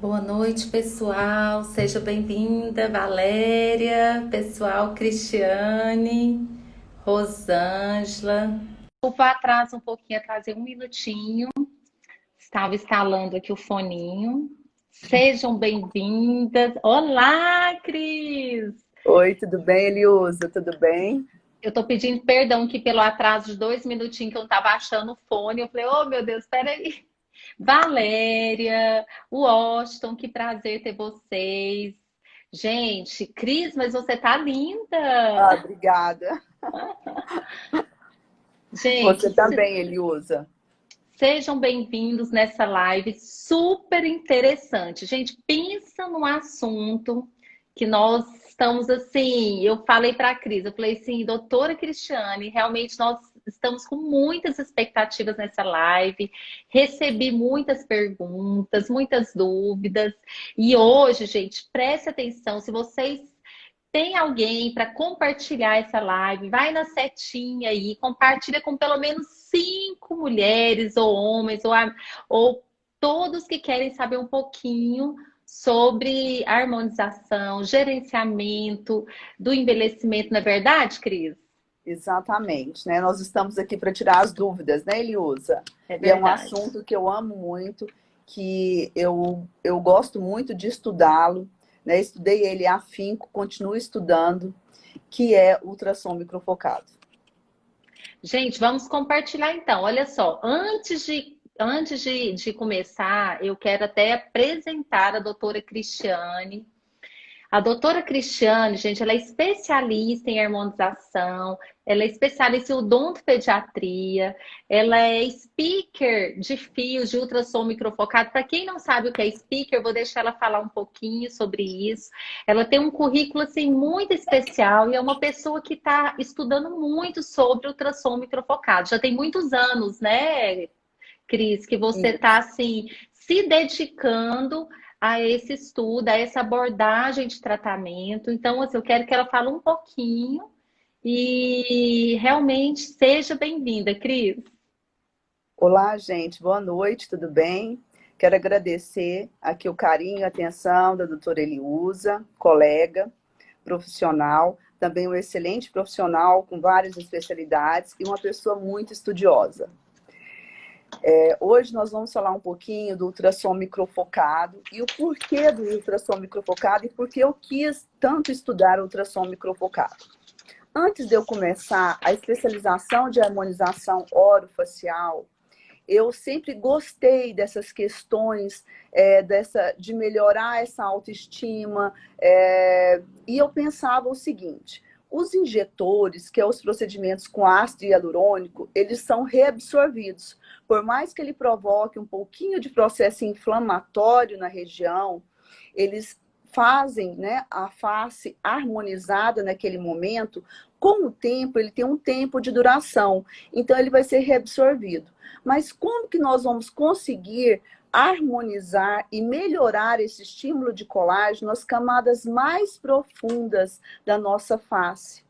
Boa noite, pessoal. Seja bem-vinda, Valéria, pessoal, Cristiane, Rosângela. Desculpa, atraso um pouquinho, atrasei um minutinho. Estava instalando aqui o foninho. Sejam bem-vindas. Olá, Cris! Oi, tudo bem, Eliusa? Tudo bem? Eu tô pedindo perdão aqui pelo atraso de 2 minutinhos que eu não tava achando o fone. Eu falei, oh meu Deus, peraí. Valéria, Washington, que prazer ter vocês. Gente, Cris, mas você tá Ah, linda! obrigada. Gente, Você também, Eliusa. sejam bem-vindos nessa live super interessante. Gente, pensa num assunto que nós estamos assim. Eu falei para a Cris, eu falei assim, doutora Cristiane, realmente nós estamos com muitas expectativas nessa live. Recebi muitas perguntas, muitas dúvidas. E hoje, gente, preste atenção, se vocês tem alguém para compartilhar essa live, vai na setinha aí, compartilha com pelo menos 5 mulheres ou homens ou todos que querem saber um pouquinho sobre harmonização, gerenciamento do envelhecimento, não é verdade, Cris? Exatamente, né? Nós estamos aqui para tirar as dúvidas, né, Eliusa? É E é um verdade. assunto que eu amo muito, que eu gosto muito de estudá-lo, né? Estudei ele afinco, continuo estudando, que é ultrassom microfocado. Gente, vamos compartilhar então. Olha só, antes de começar, eu quero até apresentar a doutora Cristiane. A doutora Cristiane, gente, ela é especialista em harmonização, ela é especialista em odontopediatria, ela é speaker de fios de ultrassom microfocado. Para quem não sabe o que é speaker, eu vou deixar ela falar um pouquinho sobre isso. Ela tem um currículo assim muito especial e é uma pessoa que está estudando muito sobre ultrassom microfocado. Já tem muitos anos, né, Cris, que você está assim se dedicando a esse estudo, a essa abordagem de tratamento. Então, assim, eu quero que ela fale um pouquinho e realmente seja bem-vinda, Cris. Olá, gente, boa noite, tudo bem? Quero agradecer aqui o carinho e a atenção da doutora Eliusa, colega, profissional, também um excelente profissional com várias especialidades e uma pessoa muito estudiosa. Hoje nós vamos falar um pouquinho do ultrassom microfocado e o porquê do ultrassom microfocado e por que eu quis tanto estudar ultrassom microfocado. Antes de eu começar a especialização de harmonização orofacial, eu sempre gostei dessas questões, de melhorar essa autoestima, e eu pensava o seguinte: os injetores, que são os procedimentos com ácido hialurônico, eles são reabsorvidos. Por mais que ele provoque um pouquinho de processo inflamatório na região, eles fazem, né, a face harmonizada naquele momento. Com o tempo, ele tem um tempo de duração, então ele vai ser reabsorvido. Mas como que nós vamos conseguir harmonizar e melhorar esse estímulo de colágeno nas camadas mais profundas da nossa face?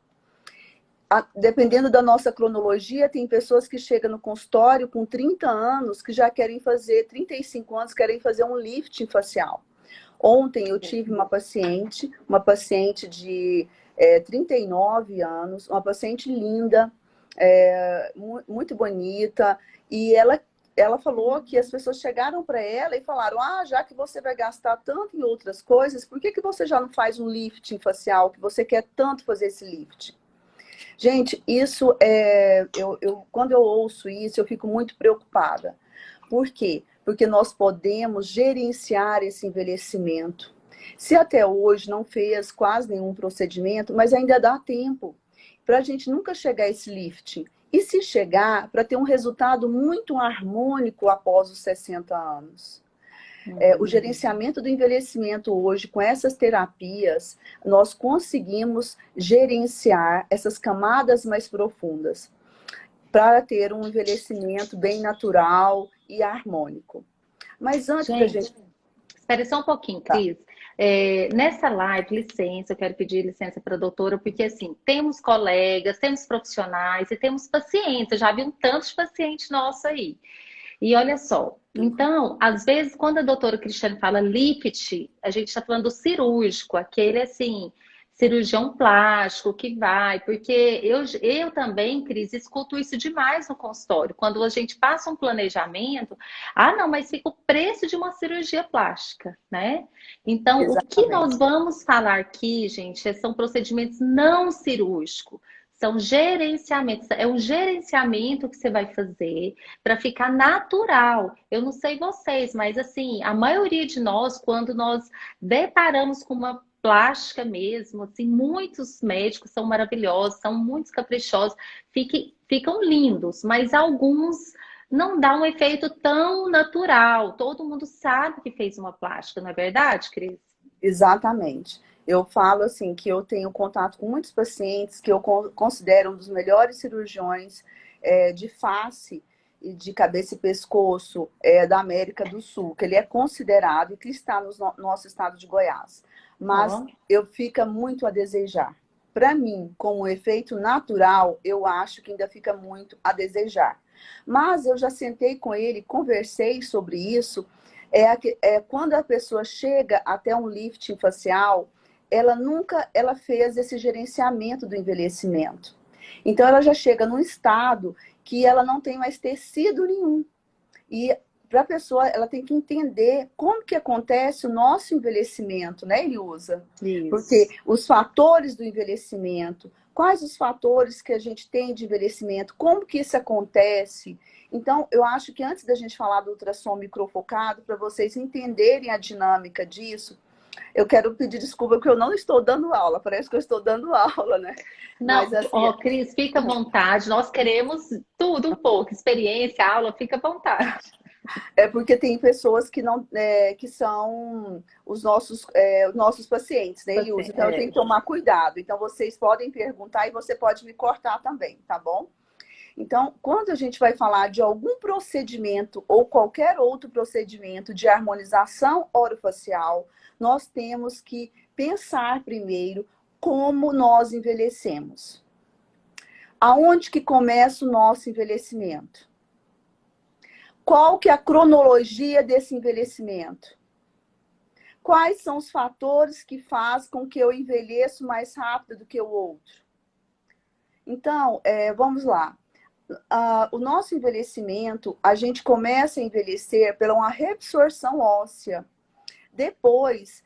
Dependendo da nossa cronologia, tem pessoas que chegam no consultório com 30 anos que já querem fazer, 35 anos, querem fazer um lifting facial. Ontem eu tive uma paciente de 39 anos, uma paciente linda, muito bonita, e ela falou que as pessoas chegaram para ela e falaram: ah, já que você vai gastar tanto em outras coisas, por que que você já não faz um lifting facial, que você quer tanto fazer esse lifting? Gente, isso quando eu ouço isso, eu fico muito preocupada. Por quê? Porque nós podemos gerenciar esse envelhecimento. Se até hoje não fez quase nenhum procedimento, mas ainda dá tempo para a gente nunca chegar a esse lifting. E se chegar, para ter um resultado muito harmônico após os 60 anos. O gerenciamento do envelhecimento hoje, com essas terapias, nós conseguimos gerenciar essas camadas mais profundas para ter um envelhecimento bem natural e harmônico. Mas antes da Gente, gente... espere só um pouquinho, Tá. Cris. Nessa live, licença, eu quero pedir licença para a doutora, porque assim, temos colegas, temos profissionais e temos pacientes. Eu já vi um tanto de paciente nosso aí. E olha só, Então, às vezes, quando a doutora Cristiane fala lift, a gente está falando do cirúrgico, aquele assim, cirurgião plástico que vai, porque eu também, Cris, escuto isso demais no consultório. Quando a gente passa um planejamento, ah, não, mas fica o preço de uma cirurgia plástica, né? Então, o que nós Exatamente. vamos falar aqui, gente, são procedimentos não cirúrgicos. São gerenciamentos, é um gerenciamento que você vai fazer para ficar natural. Eu não sei vocês, mas assim, a maioria de nós, quando nós deparamos com uma plástica mesmo, assim, muitos médicos são maravilhosos, são muito caprichosos, ficam lindos, mas alguns não dá um efeito tão natural. Todo mundo sabe que fez uma plástica, não é verdade, Cris? Exatamente. Eu falo assim que eu tenho contato com muitos pacientes que eu considero um dos melhores cirurgiões de face e de cabeça e pescoço da América do Sul, que ele é considerado e que está no nosso estado de Goiás. Mas Ó, eu fica muito a desejar. Para mim, como efeito natural, eu acho que ainda fica muito a desejar. Mas eu já sentei com ele, conversei sobre isso quando a pessoa chega até um lifting facial, ela nunca ela fez esse gerenciamento do envelhecimento. Então ela já chega num estado que ela não tem mais tecido nenhum. E para a pessoa, ela tem que entender como que acontece o nosso envelhecimento, né, Eliusa? Porque isso. os fatores do envelhecimento, quais os fatores que a gente tem de envelhecimento, como que isso acontece. Então, eu acho que antes da gente falar do ultrassom microfocado, para vocês entenderem a dinâmica disso, eu quero pedir desculpa porque eu não estou dando aula, parece que eu estou dando aula, né? Mas Não, assim, ó, Cris, fica à vontade. Nós queremos tudo um pouco, experiência, aula, fica à vontade. é porque tem pessoas que não que são os nossos pacientes, né, Você, Eliusa? Então eu tenho que tomar cuidado. Então vocês podem perguntar e você pode me cortar também, tá bom? Então, quando a gente vai falar de algum procedimento ou qualquer outro procedimento de harmonização orofacial, nós temos que pensar primeiro como nós envelhecemos. Aonde que começa o nosso envelhecimento? Qual que é a cronologia desse envelhecimento? Quais são os fatores que fazem com que eu envelheço mais rápido do que o outro? Então, vamos lá. O nosso envelhecimento, a gente começa a envelhecer pela uma reabsorção óssea. Depois,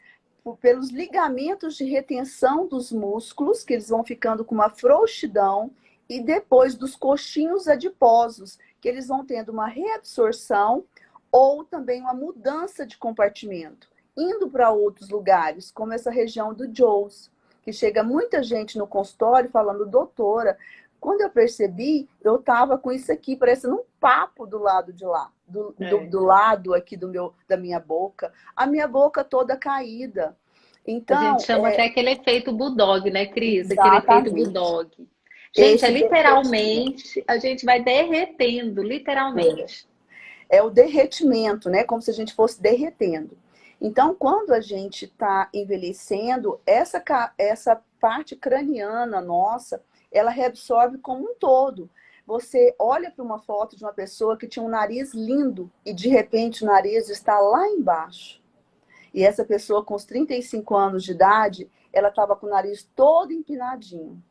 pelos ligamentos de retenção dos músculos, que eles vão ficando com uma frouxidão, e depois dos coxinhos adiposos, que eles vão tendo uma reabsorção ou também uma mudança de compartimento, indo para outros lugares, como essa região do Jow's, que chega muita gente no consultório falando, doutora, quando eu percebi, eu estava com isso aqui, parecendo um papo do lado de lá, do lado aqui da minha boca, a minha boca toda caída. A gente Então, chama até aquele efeito bulldog, né, Cris? Aquele efeito exatamente. bulldog. Gente, é Esse derretimento literalmente, a gente vai derretendo, literalmente. é o derretimento, né? Como se a gente fosse derretendo. Então, quando a gente está envelhecendo, essa parte craniana nossa, ela reabsorve como um todo. Você olha para uma foto de uma pessoa que tinha um nariz lindo e de repente o nariz está lá embaixo. E essa pessoa com os 35 anos de idade, ela estava com o nariz todo empinadinho.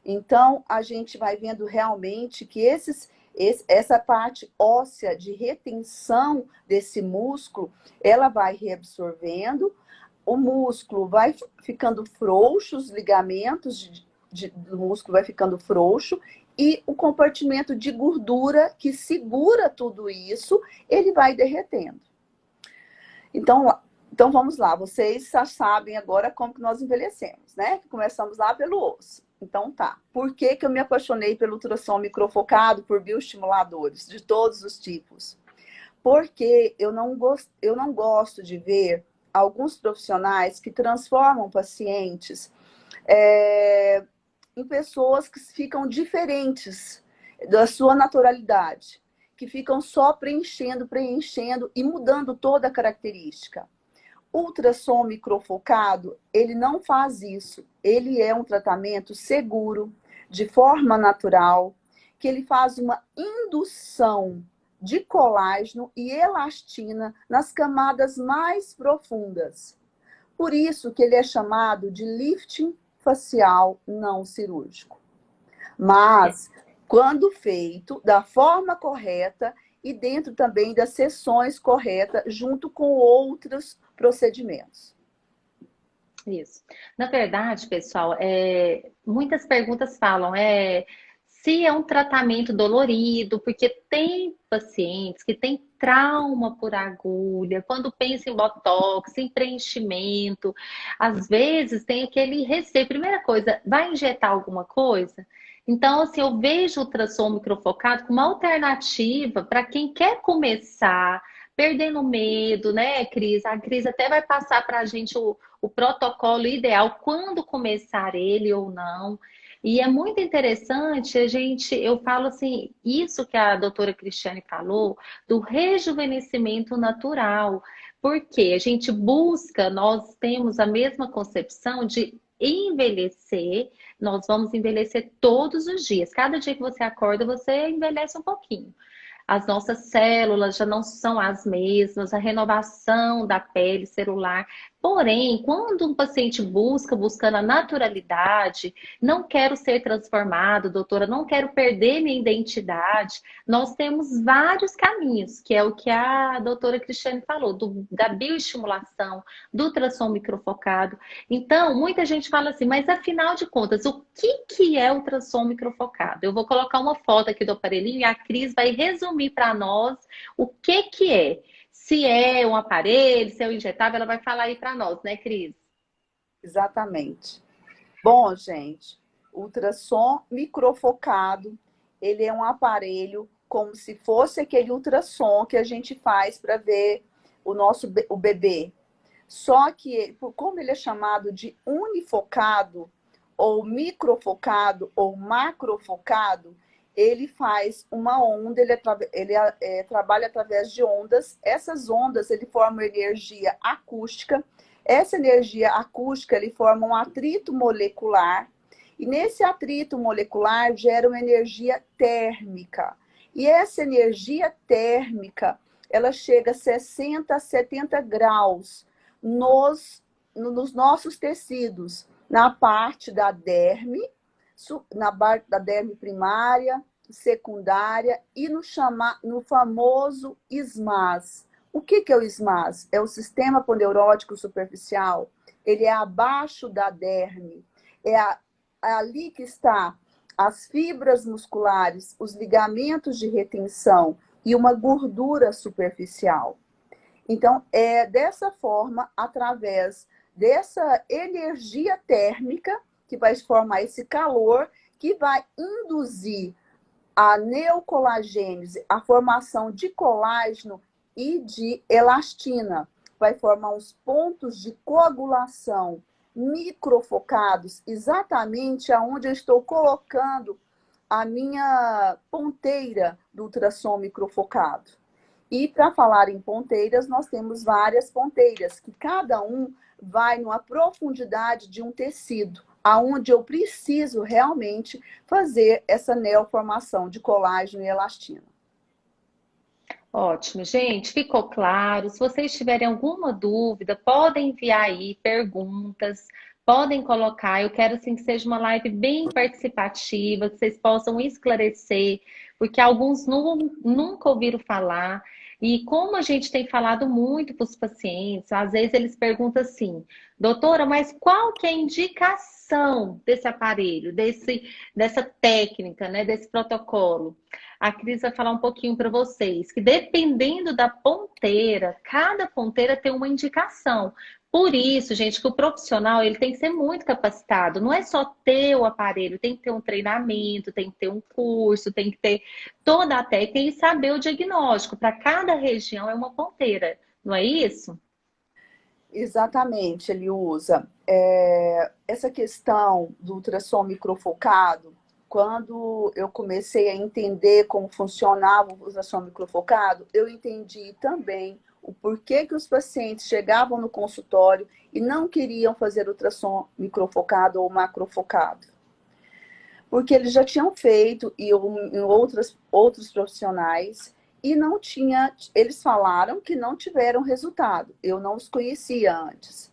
Então, a gente vai vendo realmente que essa parte óssea de retenção desse músculo, ela vai reabsorvendo, o músculo vai ficando frouxo, os ligamentos do músculo vai ficando frouxo, e o compartimento de gordura que segura tudo isso, ele vai derretendo. Então vamos lá, vocês já sabem agora como que nós envelhecemos, né? Começamos lá pelo osso. Então tá. Por que que eu me apaixonei pelo ultrassom microfocado, por bioestimuladores de todos os tipos? Porque eu não gosto de ver alguns profissionais que transformam pacientes em pessoas que ficam diferentes da sua naturalidade, que ficam só preenchendo e mudando toda a característica. Ultrassom microfocado, ele não faz isso. Ele é um tratamento seguro, de forma natural, que ele faz uma indução de colágeno e elastina nas camadas mais profundas. Por isso que ele é chamado de lifting facial não cirúrgico. Mas, quando feito da forma correta e dentro também das sessões corretas, junto com outros procedimentos. Isso. Na verdade, pessoal, muitas perguntas falam, se é um tratamento dolorido, porque tem pacientes que têm trauma por agulha, quando pensa em botox, em preenchimento, às vezes tem aquele receio. Primeira coisa, vai injetar alguma coisa? Então, assim, eu vejo o ultrassom microfocado como uma alternativa para quem quer começar, perdendo medo, né, Cris? A Cris até vai passar para a gente o protocolo ideal, quando começar ele ou não. E é muito interessante eu falo assim, isso que a doutora Cristiane falou, do rejuvenescimento natural. Porque a gente busca, nós temos a mesma concepção de envelhecer, nós vamos envelhecer todos os dias. Cada dia que você acorda, você envelhece um pouquinho. As nossas células já não são as mesmas, a renovação da pele celular. Porém, quando um paciente buscando a naturalidade, não quero ser transformado, doutora, não quero perder minha identidade, nós temos vários caminhos, que é o que a doutora Cristiane falou, da bioestimulação, do ultrassom microfocado. Então, muita gente fala assim, mas afinal de contas, o que é ultrassom microfocado? Eu vou colocar uma foto aqui do aparelhinho e a Cris vai resumir para nós o que é. Se é um aparelho, se é um injetável, ela vai falar aí para nós, né, Cris? Exatamente. Bom, gente, ultrassom microfocado, ele é um aparelho como se fosse aquele ultrassom que a gente faz para ver o bebê. Só que, como ele é chamado de unifocado, ou microfocado, ou macrofocado, ele faz uma onda, ele trabalha através de ondas. Essas ondas, ele forma energia acústica. Essa energia acústica, ele forma um atrito molecular. E nesse atrito molecular, gera uma energia térmica. E essa energia térmica, ela chega a 60 a 70 graus nos nossos tecidos, na parte da derme, da derme primária, secundária e no famoso SMAS. O que é o SMAS? É o sistema poneurótico superficial. Ele é abaixo da derme. É ali que está as fibras musculares, os ligamentos de retenção e uma gordura superficial. Então, é dessa forma, através dessa energia térmica, que vai formar esse calor, que vai induzir a neocolagênese, a formação de colágeno e de elastina. Vai formar uns pontos de coagulação microfocados, exatamente aonde eu estou colocando a minha ponteira do ultrassom microfocado. E para falar em ponteiras, nós temos várias ponteiras, que cada um vai numa profundidade de um tecido, aonde eu preciso realmente fazer essa neoformação de colágeno e elastina. Ótimo, gente, ficou claro. Se vocês tiverem alguma dúvida, podem enviar aí perguntas, podem colocar. Eu quero assim que seja uma live bem participativa, que vocês possam esclarecer, porque alguns nunca ouviram falar. E como a gente tem falado muito para os pacientes, às vezes eles perguntam assim, doutora, mas qual que é a indicação desse aparelho, dessa técnica, né, desse protocolo? A Cris vai falar um pouquinho para vocês, que dependendo da ponteira, cada ponteira tem uma indicação. Por isso, gente, que o profissional ele tem que ser muito capacitado. Não é só ter o aparelho, tem que ter um treinamento, tem que ter um curso, tem que ter toda a técnica e saber o diagnóstico. Para cada região é uma ponteira, não é isso? Exatamente, ele usa. Essa questão do ultrassom microfocado, quando eu comecei a entender como funcionava o ultrassom microfocado, eu entendi também o porquê que os pacientes chegavam no consultório e não queriam fazer ultrassom microfocado ou macrofocado. Porque eles já tinham feito, e outros profissionais, e não tinha, eles falaram que não tiveram resultado. Eu não os conhecia antes.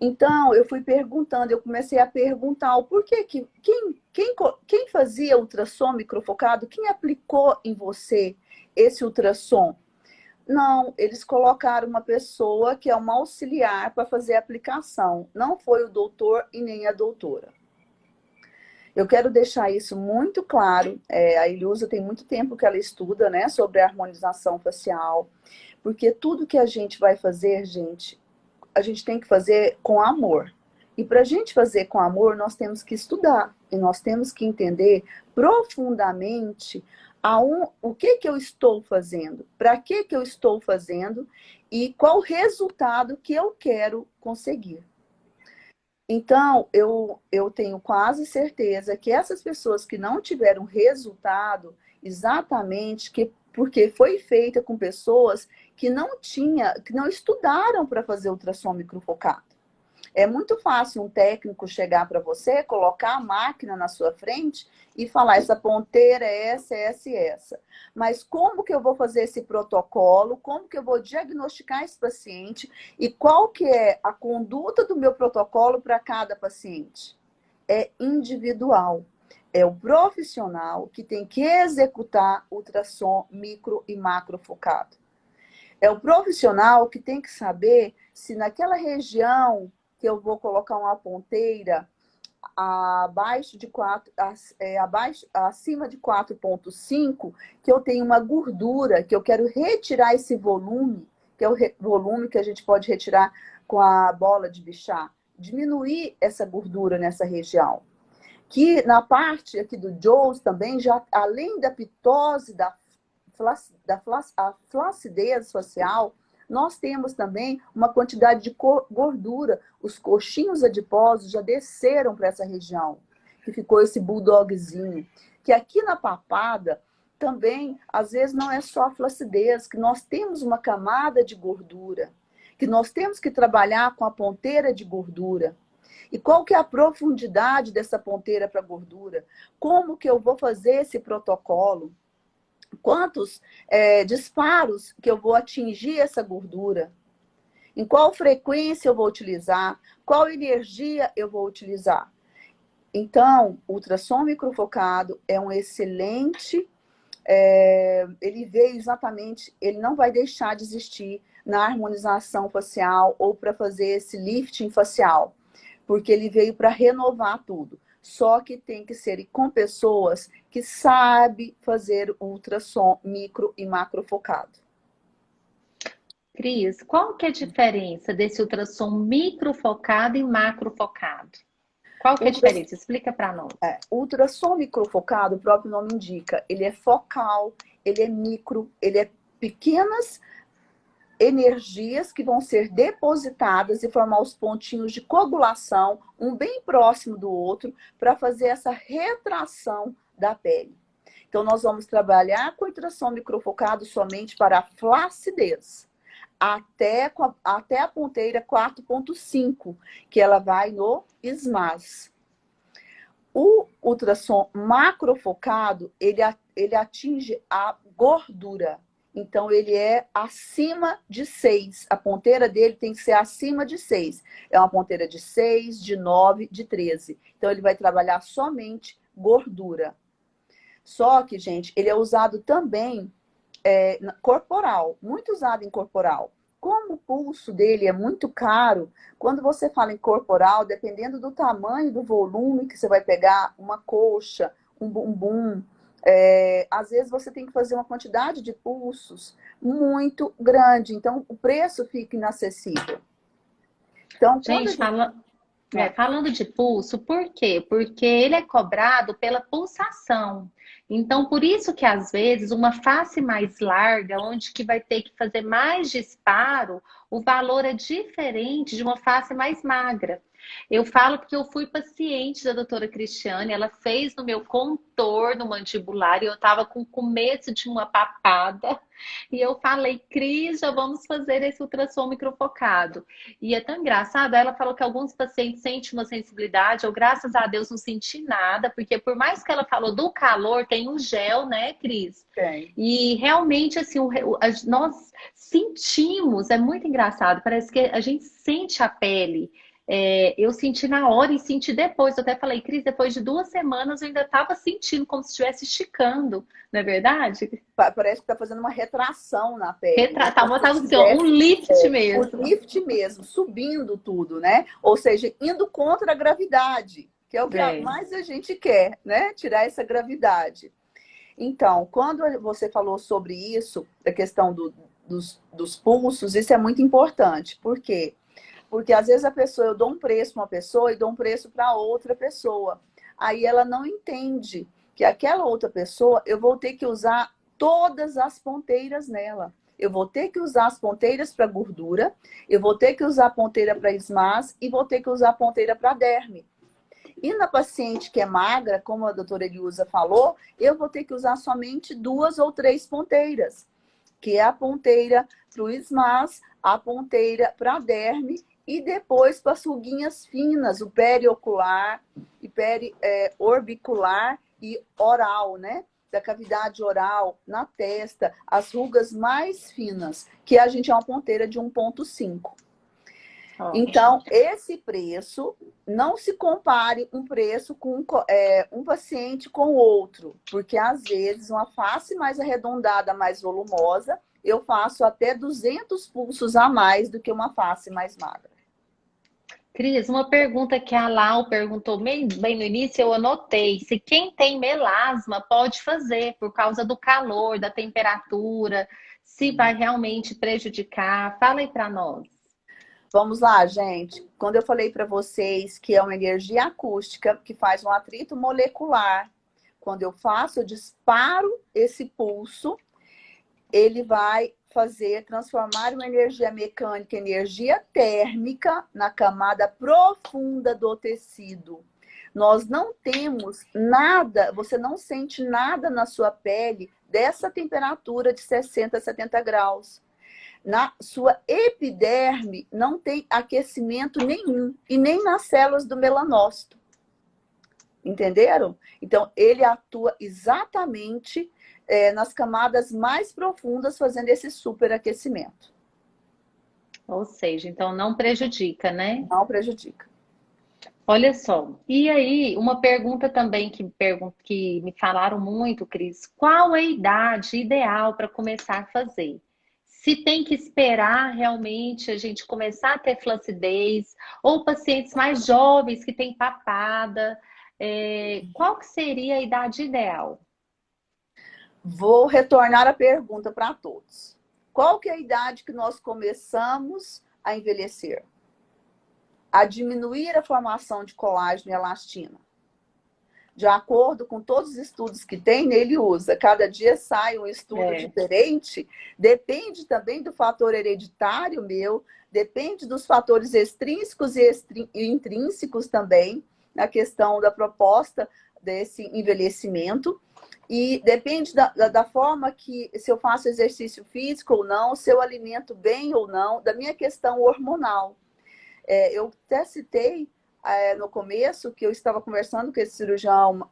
Então, eu fui perguntando, eu comecei a perguntar o porquê que quem fazia ultrassom microfocado, quem aplicou em você esse ultrassom? Não, eles colocaram uma pessoa que é uma auxiliar para fazer a aplicação. Não foi o doutor e nem a doutora. Eu quero deixar isso muito claro. A Ilhusa tem muito tempo que ela estuda, né, sobre a harmonização facial, porque tudo que a gente vai fazer, gente, a gente tem que fazer com amor. E para a gente fazer com amor, nós temos que estudar e nós temos que entender profundamente o que eu estou fazendo, para que eu estou fazendo e qual o resultado que eu quero conseguir. Então, eu tenho quase certeza que essas pessoas que não tiveram resultado, exatamente porque foi feita com pessoas que não estudaram para fazer ultrassom microfocado. É muito fácil um técnico chegar para você, colocar a máquina na sua frente e falar, essa ponteira é essa, essa e essa. Mas como que eu vou fazer esse protocolo? Como que eu vou diagnosticar esse paciente? E qual que é a conduta do meu protocolo para cada paciente? É individual. É o profissional que tem que executar ultrassom micro e macrofocado. É o profissional que tem que saber se naquela região que eu vou colocar uma ponteira abaixo de 4, acima de 4,5, que eu tenho uma gordura, que eu quero retirar esse volume, que é o volume que a gente pode retirar com a bola de bichar, diminuir essa gordura nessa região. Que na parte aqui do Jones também, já além da pitose, da flacidez facial, nós temos também uma quantidade de gordura. Os coxinhos adiposos já desceram para essa região, que ficou esse bulldogzinho. Que aqui na papada também, às vezes, não é só a flacidez, que nós temos uma camada de gordura, que nós temos que trabalhar com a ponteira de gordura. E qual que é a profundidade dessa ponteira para gordura? Como que eu vou fazer esse protocolo? Quantos disparos que eu vou atingir essa gordura? Em qual frequência eu vou utilizar? Qual energia eu vou utilizar? Então, o ultrassom microfocado é um excelente... ele veio exatamente... Ele não vai deixar de existir na harmonização facial ou para fazer esse lifting facial, porque ele veio para renovar tudo. Só que tem que ser com pessoas que sabem fazer ultrassom micro e macrofocado. Cris, qual que é a diferença desse ultrassom microfocado e macrofocado? Qual que é a diferença? Explica para nós. O ultrassom microfocado, o próprio nome indica, ele é focal, ele é micro, ele é pequenas energias que vão ser depositadas e formar os pontinhos de coagulação, um bem próximo do outro, para fazer essa retração da pele. Então, nós vamos trabalhar com ultrassom microfocado somente para a flacidez, até a ponteira 4,5, que ela vai no SMAS. O ultrassom macrofocado, ele atinge a gordura. Então, ele é acima de 6. A ponteira dele tem que ser acima de 6. É uma ponteira de 6, de 9, de 13. Então, ele vai trabalhar somente gordura. Só que, gente, ele é usado também corporal. Muito usado em corporal. Como o pulso dele é muito caro, quando você fala em corporal, dependendo do tamanho, do volume que você vai pegar, uma coxa, um bumbum... às vezes você tem que fazer uma quantidade de pulsos muito grande, então o preço fica inacessível. Então, gente, falando de pulso, por quê? Porque ele é cobrado pela pulsação. Então, por isso que às vezes uma face mais larga, onde que vai ter que fazer mais disparo, o valor é diferente de uma face mais magra. Eu falo porque eu fui paciente da doutora Cristiane, ela fez no meu contorno mandibular e eu estava com começo de uma papada. E eu falei, Cris, já vamos fazer esse ultrassom microfocado. E é tão engraçado, ela falou que alguns pacientes sentem uma sensibilidade, eu, graças a Deus, não senti nada, porque por mais que ela falou do calor, tem o gel, né, Cris? Tem. E realmente, assim, nós sentimos, é muito engraçado, parece que a gente sente a pele. Eu senti na hora e senti depois. Eu até falei, Cris, depois de 2 semanas eu ainda estava sentindo como se estivesse esticando, não é verdade? Parece que está fazendo uma retração na pele, né? Como Tava, se tava assim, ó, um tivesse lift o mesmo. lift mesmo, subindo tudo, né? Ou seja, indo contra a gravidade, que é o que É. mais a gente quer, né? Tirar essa gravidade. Então, quando você falou sobre isso, a questão dos pulsos, isso é muito importante. Por quê? Porque às vezes eu dou um preço para uma pessoa e dou um preço para outra pessoa. Aí ela não entende que aquela outra pessoa, eu vou ter que usar todas as ponteiras nela. Eu vou ter que usar as ponteiras para gordura, eu vou ter que usar a ponteira para esmaz e vou ter que usar a ponteira para derme. E na paciente que é magra, como a doutora Eliusa falou, eu vou ter que usar somente 2 ou 3 ponteiras, que é a ponteira para o esmaz, a ponteira para a derme e depois para as ruguinhas finas, o periocular, e orbicular e oral, né? Da cavidade oral, na testa, as rugas mais finas, que a gente é uma ponteira de 1,5. Ótimo. Então, esse preço, não se compare um preço com um paciente com outro, porque às vezes uma face mais arredondada, mais volumosa, eu faço até 200 pulsos a mais do que uma face mais magra. Cris, uma pergunta que a Lau perguntou bem no início, eu anotei. Se quem tem melasma pode fazer por causa do calor, da temperatura, se vai realmente prejudicar. Fala aí para nós. Vamos lá, gente. Quando eu falei para vocês que é uma energia acústica que faz um atrito molecular, quando eu faço, eu disparo esse pulso, ele vai transformar uma energia mecânica em energia térmica na camada profunda do tecido. Nós não temos nada, você não sente nada na sua pele dessa temperatura de 60 a 70 graus. Na sua epiderme não tem aquecimento nenhum, e nem nas células do melanócito. Entenderam? Então, ele atua exatamente nas camadas mais profundas, fazendo esse superaquecimento. Ou seja, então não prejudica, né? Não prejudica. Olha só. E aí, uma pergunta também que me falaram muito, Cris. Qual é a idade ideal para começar a fazer? Se tem que esperar realmente a gente começar a ter flacidez, ou pacientes mais jovens que têm papada, qual que seria a idade ideal? Vou retornar a pergunta para todos. Qual que é a idade que nós começamos a envelhecer? A diminuir a formação de colágeno e elastina. De acordo com todos os estudos que tem, ele usa. Cada dia sai um estudo diferente. Depende também do fator hereditário meu, depende dos fatores extrínsecos e intrínsecos também, na questão da proposta desse envelhecimento. E depende da forma que, se eu faço exercício físico ou não, se eu alimento bem ou não, da minha questão hormonal. Eu até citei no começo que eu estava conversando com esse cirurgião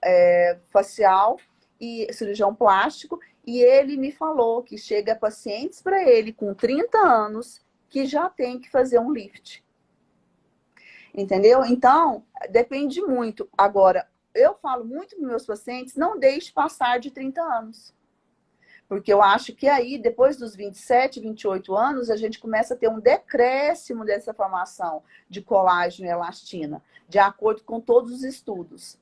facial e cirurgião plástico, e ele me falou que chega pacientes para ele com 30 anos que já tem que fazer um lift. Entendeu? Então, depende muito. Agora, eu falo muito para meus pacientes, não deixe passar de 30 anos. Porque eu acho que aí, depois dos 27, 28 anos, a gente começa a ter um decréscimo dessa formação de colágeno e elastina, de acordo com todos os estudos.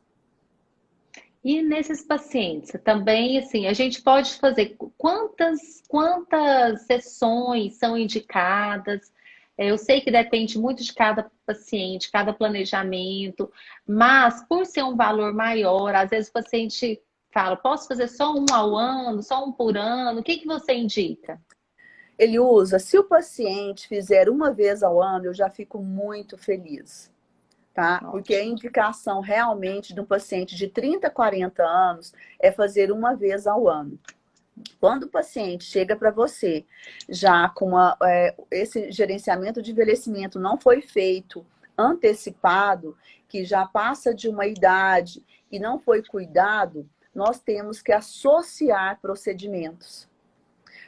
E nesses pacientes, também, assim, a gente pode fazer quantas sessões são indicadas? Eu sei que depende muito de cada paciente, cada planejamento, mas por ser um valor maior, às vezes o paciente fala, posso fazer só um ao ano, só um por ano? O que que você indica? Ele usa, se o paciente fizer uma vez ao ano, eu já fico muito feliz, tá? Porque a Ótimo. indicação realmente de um paciente de 30, 40 anos é fazer uma vez ao ano. Quando o paciente chega para você já com esse gerenciamento de envelhecimento não foi feito antecipado, que já passa de uma idade e não foi cuidado, nós temos que associar procedimentos.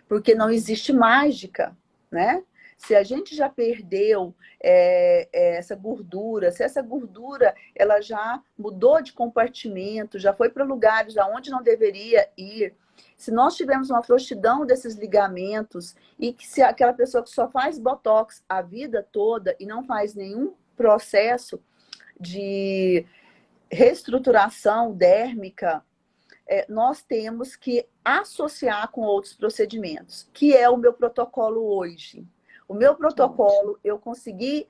Porque não existe mágica, né? Se a gente já perdeu essa gordura, se essa gordura ela já mudou de compartimento, já foi para lugares aonde não deveria ir, se nós tivermos uma frouxidão desses ligamentos e que se aquela pessoa que só faz botox a vida toda e não faz nenhum processo de reestruturação dérmica, nós temos que associar com outros procedimentos, que é o meu protocolo hoje. O meu protocolo, eu consegui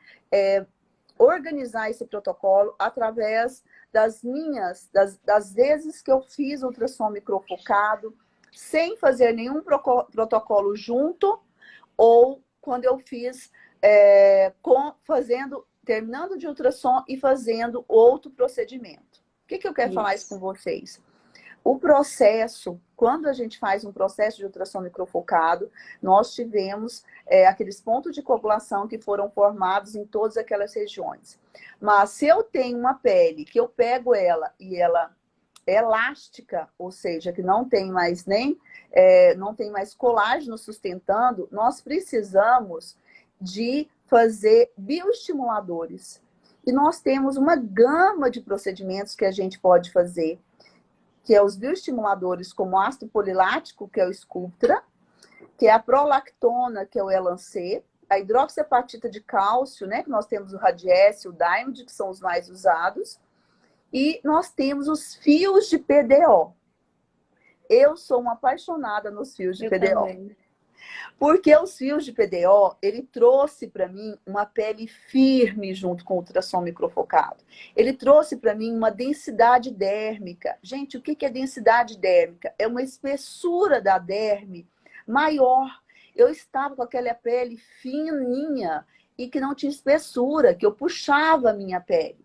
organizar esse protocolo através das vezes que eu fiz ultrassom microfocado, sem fazer nenhum protocolo junto, ou quando eu fiz terminando de ultrassom e fazendo outro procedimento. O que eu quero falar isso com vocês? O processo, quando a gente faz um processo de ultrassom microfocado, nós tivemos aqueles pontos de coagulação que foram formados em todas aquelas regiões. Mas se eu tenho uma pele que eu pego ela e ela é elástica, ou seja, que não tem mais não tem mais colágeno sustentando, nós precisamos de fazer bioestimuladores. E nós temos uma gama de procedimentos que a gente pode fazer, que é os bioestimuladores como ácido polilático, que é o Sculptra, que é a prolactona, que é o Elancê, a hidroxiapatita de cálcio, né, que nós temos o Radiesse, o Diamond, que são os mais usados, e nós temos os fios de PDO. Eu sou uma apaixonada nos fios de PDO. Também. Porque os fios de PDO, ele trouxe para mim uma pele firme junto com o ultrassom microfocado. Ele trouxe para mim uma densidade dérmica. Gente, o que é densidade dérmica? É uma espessura da derme maior. Eu estava com aquela pele fininha e que não tinha espessura, que eu puxava a minha pele.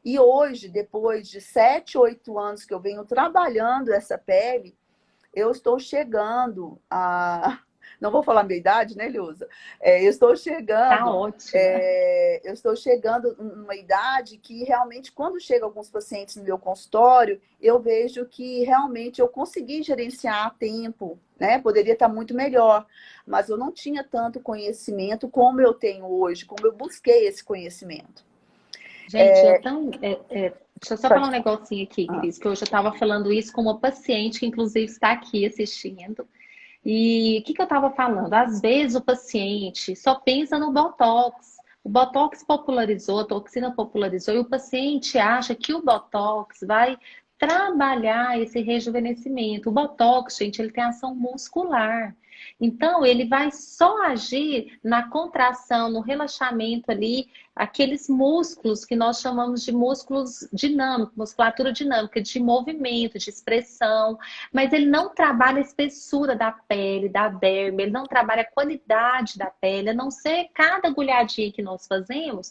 E hoje, depois de 7, 8 anos que eu venho trabalhando essa pele, eu estou chegando a... Não vou falar a minha idade, né, Ileusa? Eu estou chegando... Tá ótimo. Eu estou chegando numa idade que realmente, quando chegam alguns pacientes no meu consultório, eu vejo que realmente eu consegui gerenciar a tempo, né? Poderia estar muito melhor, mas eu não tinha tanto conhecimento como eu tenho hoje, como eu busquei esse conhecimento. Gente, deixa eu só falar um negocinho aqui, Cris, que hoje eu estava falando isso com uma paciente que, inclusive, está aqui assistindo. E o que eu estava falando? Às vezes o paciente só pensa no Botox. O Botox popularizou, a toxina popularizou, e o paciente acha que o Botox vai trabalhar esse rejuvenescimento. O Botox, gente, ele tem ação muscular. Então, ele vai só agir na contração, no relaxamento ali, aqueles músculos que nós chamamos de músculos dinâmicos, musculatura dinâmica, de movimento, de expressão, mas ele não trabalha a espessura da pele, da derme, ele não trabalha a qualidade da pele, a não ser cada agulhadinha que nós fazemos,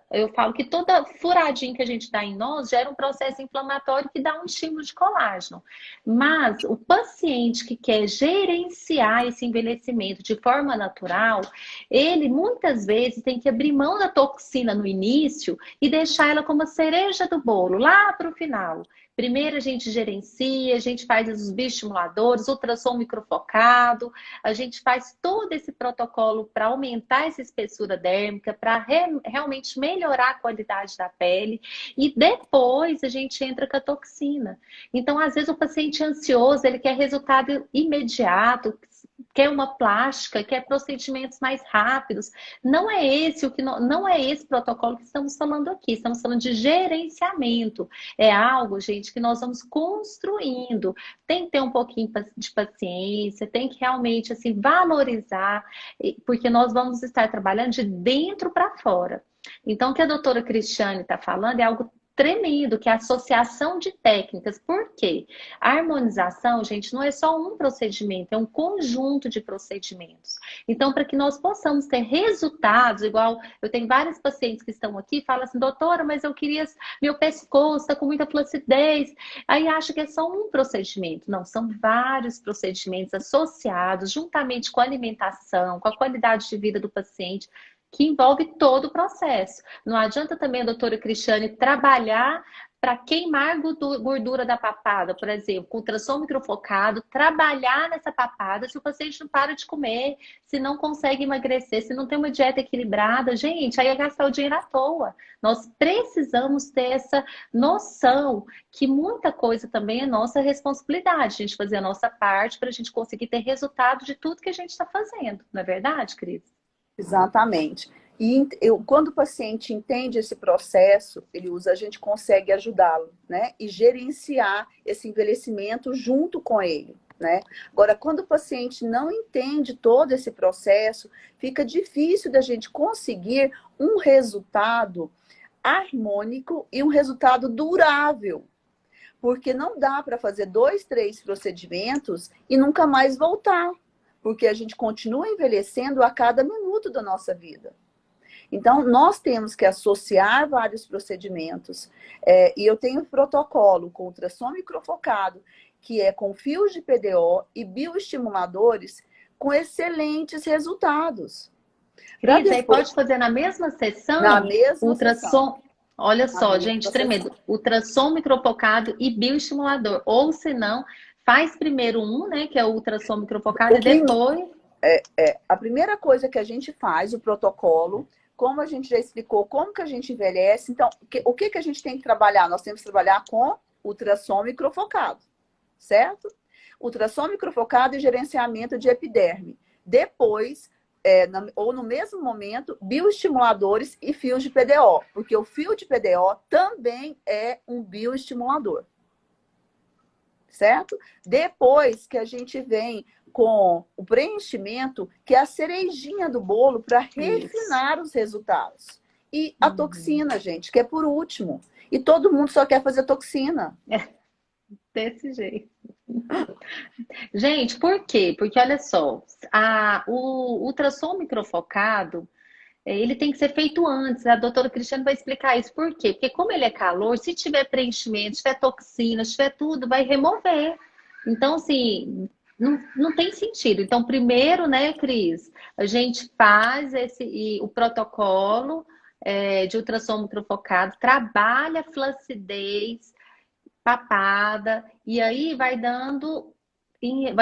eu falo que toda furadinha que a gente dá em nós gera um processo inflamatório que dá um estímulo de colágeno. Mas o paciente que quer gerenciar esse envelhecimento de forma natural, ele muitas vezes tem que abrir mão da toxina no início e deixar ela como a cereja do bolo, lá para o final. Primeiro a gente gerencia, a gente faz os bioestimuladores, ultrassom microfocado, a gente faz todo esse protocolo para aumentar essa espessura dérmica, para realmente melhorar a qualidade da pele, e depois a gente entra com a toxina. Então, às vezes o paciente ansioso, ele quer resultado imediato, quer uma plástica, quer procedimentos mais rápidos. Não é esse protocolo que estamos falando aqui. Estamos falando de gerenciamento. É algo, gente, que nós vamos construindo. Tem que ter um pouquinho de paciência, tem que realmente assim valorizar, porque nós vamos estar trabalhando de dentro para fora. Então, o que a doutora Cristiane está falando é algo tremendo, que é a associação de técnicas. Por quê? A harmonização, gente, não é só um procedimento, é um conjunto de procedimentos. Então, para que nós possamos ter resultados, igual eu tenho vários pacientes que estão aqui, falam assim, doutora, mas eu queria, meu pescoço está com muita flacidez. Aí acha que é só um procedimento. Não, são vários procedimentos associados, juntamente com a alimentação, com a qualidade de vida do paciente, que envolve todo o processo. Não adianta também a doutora Cristiane trabalhar para queimar gordura da papada, por exemplo, com ultrassom microfocado, trabalhar nessa papada se o paciente não para de comer, se não consegue emagrecer, se não tem uma dieta equilibrada. Gente, aí é gastar o dinheiro à toa. Nós precisamos ter essa noção que muita coisa também é nossa responsabilidade, a gente fazer a nossa parte para a gente conseguir ter resultado de tudo que a gente está fazendo. Não é verdade, Cris? Exatamente. E quando o paciente entende esse processo, a gente consegue ajudá-lo, né? E gerenciar esse envelhecimento junto com ele, né? Agora, quando o paciente não entende todo esse processo, fica difícil da gente conseguir um resultado harmônico e um resultado durável. Porque não dá para fazer 2, 3 procedimentos e nunca mais voltar. Porque a gente continua envelhecendo a cada minuto da nossa vida. Então, nós temos que associar vários procedimentos. E eu tenho um protocolo com ultrassom microfocado, que é com fios de PDO e bioestimuladores com excelentes resultados. Cris, aí pode fazer na mesma sessão? Na mesma ultrassom. sessão. Olha só, gente, tremendo. Ultrassom microfocado e bioestimulador. Ou se não, faz primeiro um, né, que é o ultrassom microfocado, e depois... A primeira coisa que a gente faz, o protocolo, como a gente já explicou, como que a gente envelhece. Então, o que a gente tem que trabalhar? Nós temos que trabalhar com ultrassom microfocado, certo? Ultrassom microfocado e gerenciamento de epiderme. Depois, ou no mesmo momento, bioestimuladores e fios de PDO, porque o fio de PDO também é um bioestimulador. Certo? Depois que a gente vem com o preenchimento, que é a cerejinha do bolo para refinar os resultados. E a toxina, gente, que é por último. E todo mundo só quer fazer toxina. Desse jeito. Gente, por quê? Porque olha só, o ultrassom microfocado, ele tem que ser feito antes. A doutora Cristiane vai explicar isso. Por quê? Porque como ele é calor, se tiver preenchimento, se tiver toxina, se tiver tudo, vai remover. Então, assim, não tem sentido. Então, primeiro, né, Cris, a gente faz o protocolo de ultrassom microfocado, trabalha a flacidez, papada, e aí vai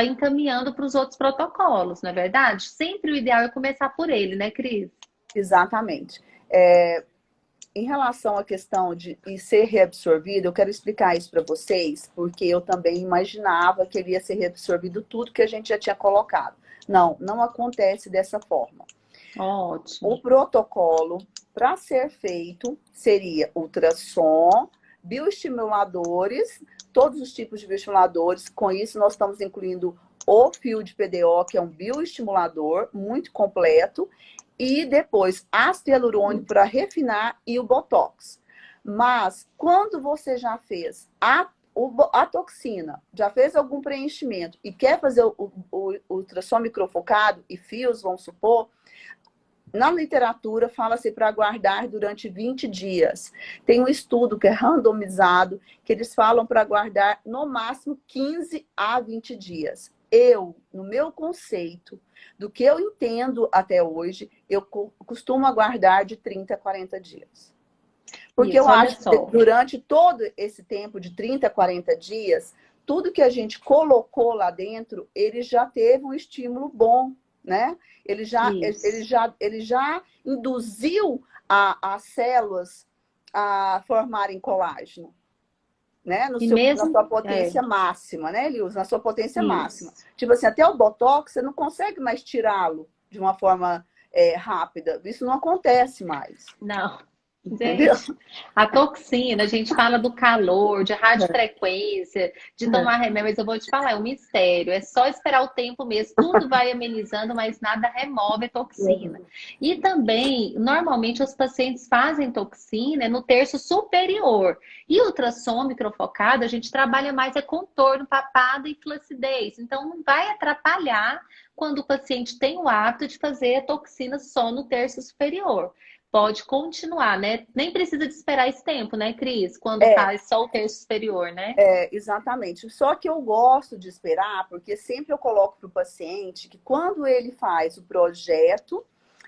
encaminhando para os outros protocolos, não é verdade? Sempre o ideal é começar por ele, né, Cris? Exatamente. Em relação à questão de ser reabsorvido, eu quero explicar isso para vocês, porque eu também imaginava que ele ia ser reabsorvido tudo que a gente já tinha colocado. Não acontece dessa forma. Ótimo. O protocolo, para ser feito, seria ultrassom, bioestimuladores, todos os tipos de bioestimuladores. Com isso, nós estamos incluindo o fio de PDO, que é um bioestimulador muito completo, e depois ácido hialurônico para refinar e o Botox. Mas quando você já fez a toxina, já fez algum preenchimento e quer fazer o ultrassom microfocado e fios, vamos supor, na literatura fala-se para aguardar durante 20 dias. Tem um estudo que é randomizado, que eles falam para aguardar no máximo 15 a 20 dias. No meu conceito, do que eu entendo até hoje, eu costumo aguardar de 30 a 40 dias. Porque eu acho que durante todo esse tempo de 30 a 40 dias, tudo que a gente colocou lá dentro, ele já teve um estímulo bom, né? Ele já induziu as células a formarem colágeno. Né? Na sua potência máxima, né, Elius? Na sua potência máxima. Tipo assim, até o Botox, você não consegue mais tirá-lo de uma forma rápida. Isso não acontece mais. Não. entendeu? Gente, a toxina, a gente fala do calor, de radiofrequência, de tomar remédio, mas eu vou te falar, é um mistério. É só esperar o tempo mesmo. Tudo vai amenizando, mas nada remove a toxina. E também, normalmente, os pacientes fazem toxina no terço superior. E ultrassom microfocado, a gente trabalha mais contorno, papada e flacidez. Então, não vai atrapalhar quando o paciente tem o hábito de fazer a toxina só no terço superior. Pode continuar, né? Nem precisa de esperar esse tempo, né, Cris? Quando É, faz só o terço superior, né? exatamente. Só que eu gosto de esperar, porque sempre eu coloco para o paciente que quando ele faz o projeto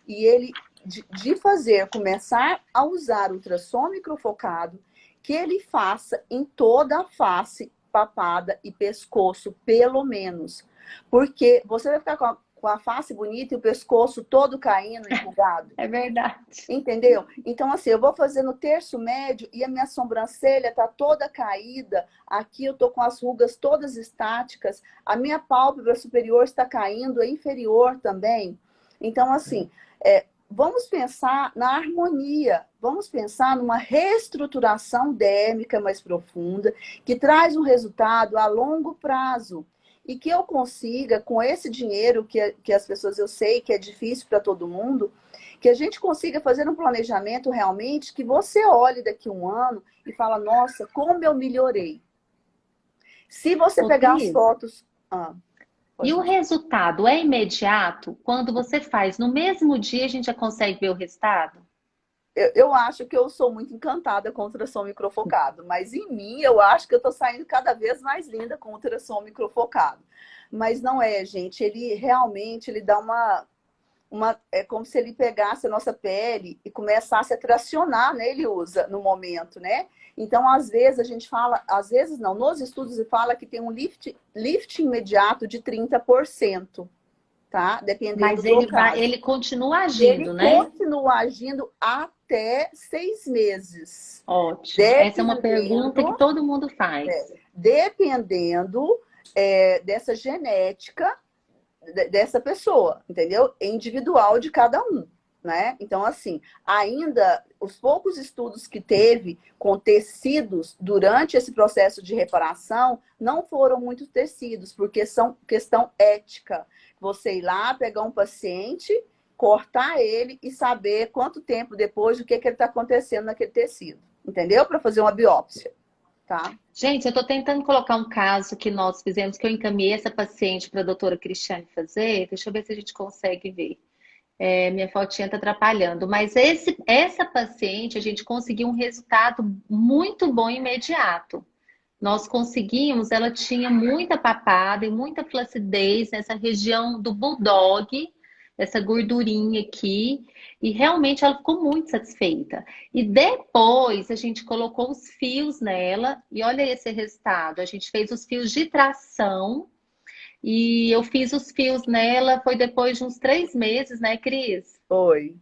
e ele de fazer, começar a usar ultrassom microfocado, que ele faça em toda a face, papada e pescoço, pelo menos. Porque você vai ficar com a face bonita e o pescoço todo caindo, enrugado. É verdade. Entendeu? Então, assim, eu vou fazer no terço médio e a minha sobrancelha tá toda caída. Aqui eu tô com as rugas todas estáticas. A minha pálpebra superior está caindo, a inferior também. Então, assim, vamos pensar na harmonia. Vamos pensar numa reestruturação dérmica mais profunda, que traz um resultado a longo prazo. E que eu consiga, com esse dinheiro que as pessoas, eu sei que é difícil para todo mundo, que a gente consiga fazer um planejamento realmente que você olhe daqui a um ano e fala, nossa, como eu melhorei. Se você Ô, pegar as Cris, fotos... e Pode o falar. resultado é imediato? Quando você faz no mesmo dia, a gente já consegue ver o resultado? Eu acho que eu sou muito encantada com ultrassom microfocado, mas em mim eu acho que eu estou saindo cada vez mais linda com ultrassom microfocado. Mas não é, gente, ele realmente ele dá é como se ele pegasse a nossa pele e começasse a tracionar, né? Ele usa no momento, né? Então, às vezes, a gente fala, às vezes não, nos estudos se fala que tem um lift imediato de 30%, tá? Dependendo Mas do caso. ele continua E ele agindo, né? continua agindo até 6 meses. Ótimo. Essa é uma pergunta que Dependendo, todo mundo faz. dependendo dessa genética dessa pessoa, entendeu? É individual de cada um, né? Então, assim, ainda os poucos estudos que teve com tecidos durante esse processo de reparação não foram muito tecidos, porque são questão ética. Você ir lá, pegar um paciente, cortar ele e saber quanto tempo depois o que ele está acontecendo naquele tecido, entendeu? Para fazer uma biópsia, tá? Gente, eu estou tentando colocar um caso que nós fizemos, que eu encaminhei essa paciente para a doutora Cristiane fazer. Deixa eu ver se a gente consegue ver. Minha fotinha está atrapalhando. Mas essa paciente, a gente conseguiu um resultado muito bom e imediato. Nós conseguimos, ela tinha muita papada e muita flacidez nessa região do bulldog, essa gordurinha aqui, e realmente ela ficou muito satisfeita. E depois a gente colocou os fios nela, e olha esse resultado. A gente fez os fios de tração, e eu fiz os fios nela, foi depois de uns 3 meses, né, Cris? Oi.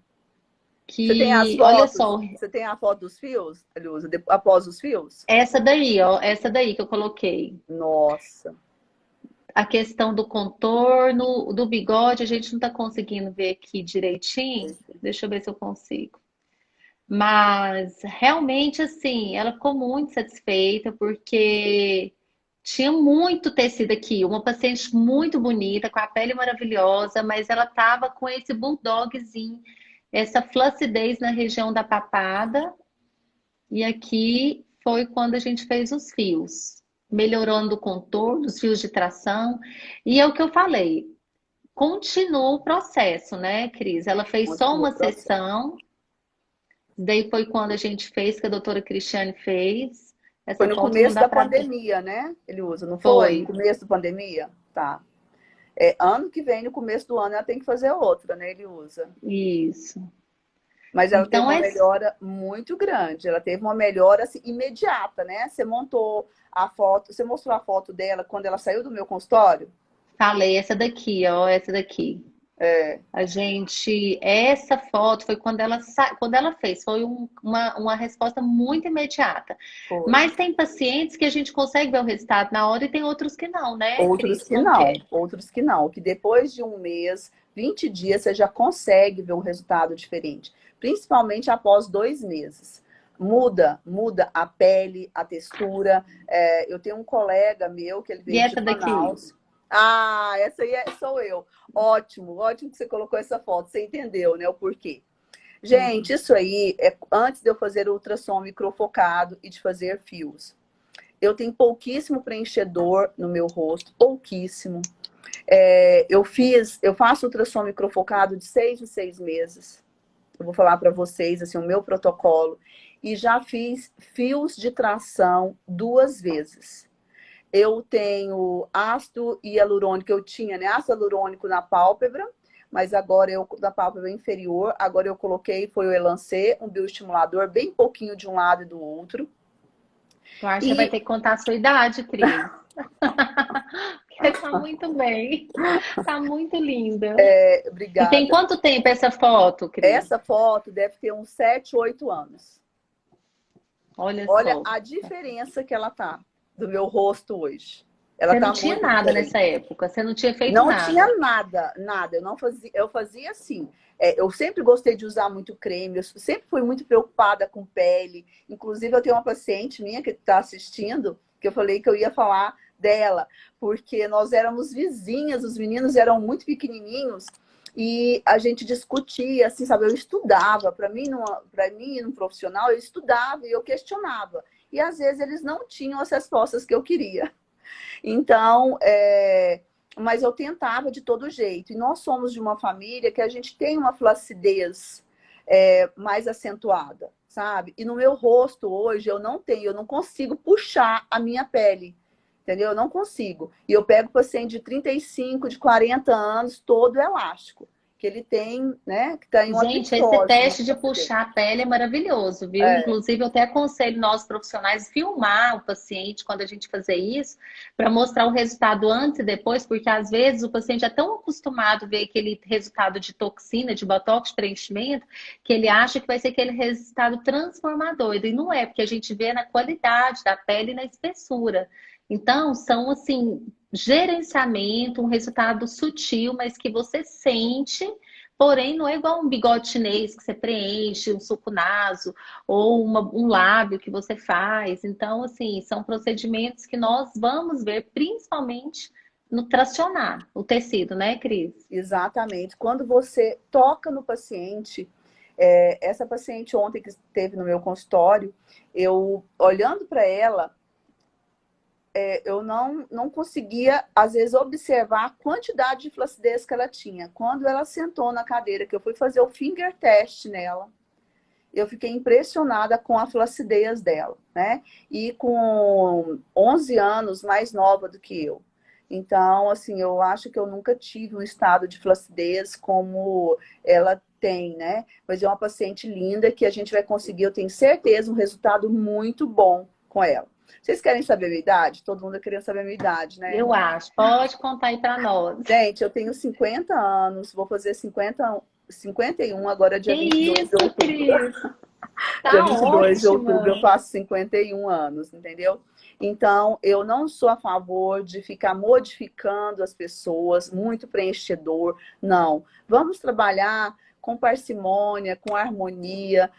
Você tem as Que, olha fotos? só, Você tem a foto dos fios, ele usa após os fios? essa daí, ó, essa daí que eu coloquei. Nossa. A questão do contorno, do bigode, a gente não está conseguindo ver aqui direitinho. Deixa eu ver se eu consigo. Mas realmente, assim, ela ficou muito satisfeita porque tinha muito tecido aqui. Uma paciente muito bonita, com a pele maravilhosa, mas ela tava com esse bulldogzinho, essa flacidez na região da papada. E aqui foi quando a gente fez os fios, melhorando o contorno, os fios de tração. E é o que eu falei, continua o processo, né, Cris? Ela fez só Continua uma o processo. sessão, daí foi quando a gente fez, que a doutora Cristiane fez. Foi Essa no foto não começo dá da para ver. pandemia, né? Ele usa, não foi? No Foi, começo da pandemia? Tá. Ano que vem, no começo do ano, ela tem que fazer outra, né? Ele usa. isso. Mas ela teve Então uma é melhora muito grande. Ela teve uma melhora assim, imediata, né? Você montou a foto, você mostrou a foto dela quando ela saiu do meu consultório? falei essa daqui, ó, essa daqui. É, Essa foto foi quando ela fez, foi uma resposta muito imediata. foi. Mas tem pacientes que a gente consegue ver o resultado na hora e tem outros que não, né, Outros Cris? que Como que não, é? outros que não. Que depois de um mês 20 dias você já consegue ver um resultado diferente. Principalmente após 2 meses. Muda a pele, a textura. Eu tenho um colega meu que ele E veio de essa daqui? Manaus. Ah, essa aí sou eu. Ótimo, ótimo que você colocou essa foto. Você entendeu, né, o porquê. Gente, isso aí é antes de eu fazer ultrassom microfocado e de fazer fios. Eu tenho pouquíssimo preenchedor no meu rosto, pouquíssimo. Eu faço ultrassom microfocado de 6 em 6 meses. Eu vou falar para vocês assim, o meu protocolo. E já fiz fios de tração 2 vezes. Eu tenho ácido hialurônico, eu tinha, né, ácido hialurônico na pálpebra, mas agora da pálpebra inferior, agora eu coloquei, foi o Elancê, um bioestimulador, bem pouquinho de um lado e do outro. Eu acho que vai E ter que contar a sua idade, Cris. Porque tá muito bem. Tá muito linda. E tem obrigada. quanto tempo essa foto, Cris? Essa foto deve ter uns 7, 8 anos. Olha Olha só. a diferença que ela tá do meu rosto hoje. Ela Você não tá tinha muito nada diferente. nessa época. Você não tinha feito Não nada. tinha nada, nada. Eu não fazia, eu fazia assim. Eu sempre gostei de usar muito creme, eu sempre fui muito preocupada com pele. Inclusive, eu tenho uma paciente minha que está assistindo, que eu falei que eu ia falar dela, porque nós éramos vizinhas, os meninos eram muito pequenininhos e a gente discutia, assim, sabe? Eu estudava, para mim, no profissional, eu estudava e eu questionava. E às vezes eles não tinham as respostas que eu queria. Então, mas eu tentava de todo jeito. E nós somos de uma família que a gente tem uma flacidez mais acentuada, sabe? E no meu rosto hoje eu não consigo puxar a minha pele, entendeu? Eu não consigo. E eu pego paciente de 35, de 40 anos, todo elástico, que ele tem, né, que está em uma Gente, esse picose, uma teste de flacidez. puxar a pele é maravilhoso, viu? É, Inclusive, eu até aconselho nós profissionais filmar o paciente quando a gente fazer isso, para mostrar o resultado antes e depois, porque às vezes o paciente é tão acostumado a ver aquele resultado de toxina, de botox, de preenchimento, que ele acha que vai ser aquele resultado transformador. E não é, porque a gente vê na qualidade da pele e na espessura. Então, são assim, gerenciamento, um resultado sutil, mas que você sente. Porém, não é igual um bigode chinês que você preenche, um suco naso ou um lábio que você faz. Então, assim, são procedimentos que nós vamos ver principalmente no tracionar o tecido, né, Cris? exatamente. Quando você toca no paciente, essa paciente ontem que esteve no meu consultório, eu olhando para ela, eu não conseguia, às vezes, observar a quantidade de flacidez que ela tinha. Quando ela sentou na cadeira, que eu fui fazer o finger test nela, eu fiquei impressionada com a flacidez dela, né? E com 11 anos mais nova do que eu. Então, assim, eu acho que eu nunca tive um estado de flacidez como ela tem, né? Mas é uma paciente linda que a gente vai conseguir, eu tenho certeza, um resultado muito bom com ela. Vocês querem saber a minha idade? Todo mundo querendo saber a minha idade, né? Eu acho. Pode contar aí para nós. Gente, eu tenho 50 anos, vou fazer 51 agora, Que dia 22 de isso, outubro. Cris? Dia Tá 22 de outubro eu ótima. faço 51 anos, entendeu? Então, eu não sou a favor de ficar modificando as pessoas, muito preenchedor, não. Vamos trabalhar com parcimônia, com harmonia,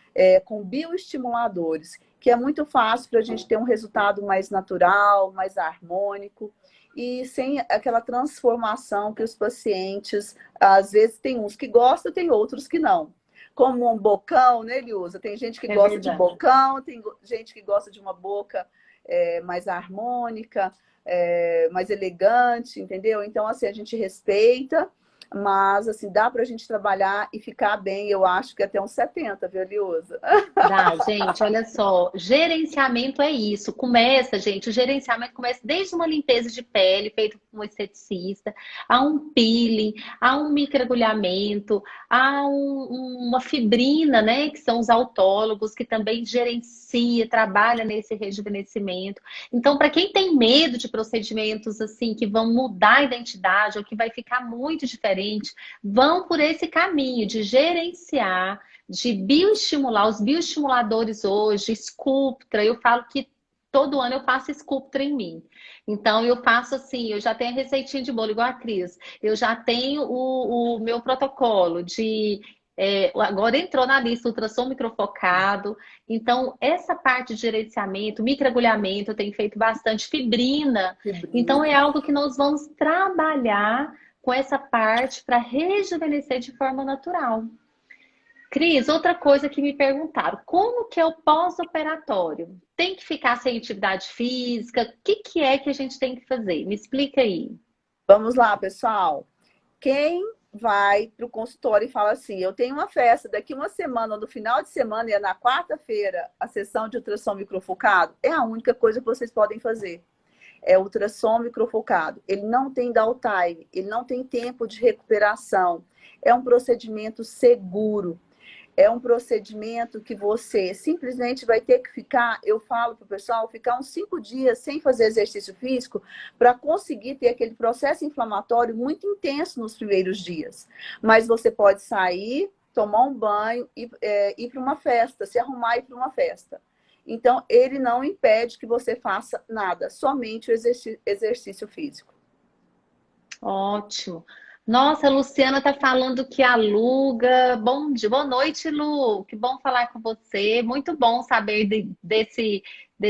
com bioestimuladores, que é muito fácil para a gente ter um resultado mais natural, mais harmônico e sem aquela transformação que os pacientes, às vezes, tem uns que gostam, tem outros que não. Como um bocão, né, Eliusa? Tem gente que É gosta de verdade. bocão, tem gente que gosta de uma boca mais harmônica, mais elegante, entendeu? Então, assim, a gente respeita, mas, assim, dá pra gente trabalhar e ficar bem, eu acho que até uns 70, viu, Eliusa? Dá, gente, olha só, gerenciamento é isso. Começa, gente, o gerenciamento começa desde uma limpeza de pele feita por um esteticista, a um peeling, a um microagulhamento, uma fibrina, né, que são os autólogos, que também gerencia, trabalha nesse rejuvenescimento. Então, para quem tem medo de procedimentos assim que vão mudar a identidade ou que vai ficar muito diferente, vão por esse caminho de gerenciar, de bioestimular, os bioestimuladores hoje, Sculptra, eu falo que todo ano eu faço Sculptra em mim. Então, eu faço assim, eu já tenho a receitinha de bolo, igual a Cris. Eu já tenho o meu protocolo de... agora entrou na lista ultrassom microfocado. Então, essa parte de gerenciamento, microagulhamento, eu tenho feito bastante fibrina. Então, é algo que nós vamos trabalhar com essa parte para rejuvenescer de forma natural. Cris, outra coisa que me perguntaram, como que é o pós-operatório? Tem que ficar sem atividade física? O que é que a gente tem que fazer? Me explica aí. Vamos lá, pessoal. Quem vai para o consultório e fala assim, eu tenho uma festa daqui uma semana, no final de semana, e é na quarta-feira, a sessão de ultrassom microfocado, é a única coisa que vocês podem fazer. É ultrassom microfocado. Ele não tem downtime, ele não tem tempo de recuperação. É um procedimento seguro. É um procedimento que você simplesmente vai ter que ficar, eu falo para o pessoal, ficar uns 5 dias sem fazer exercício físico para conseguir ter aquele processo inflamatório muito intenso nos primeiros dias. Mas você pode sair, tomar um banho e ir para uma festa, se arrumar e ir para uma festa. Então, ele não impede que você faça nada, somente o exercício físico. Ótimo. Nossa, a Luciana tá falando que aluga. Bom dia, boa noite, Lu. Que bom falar com você. Muito bom saber desse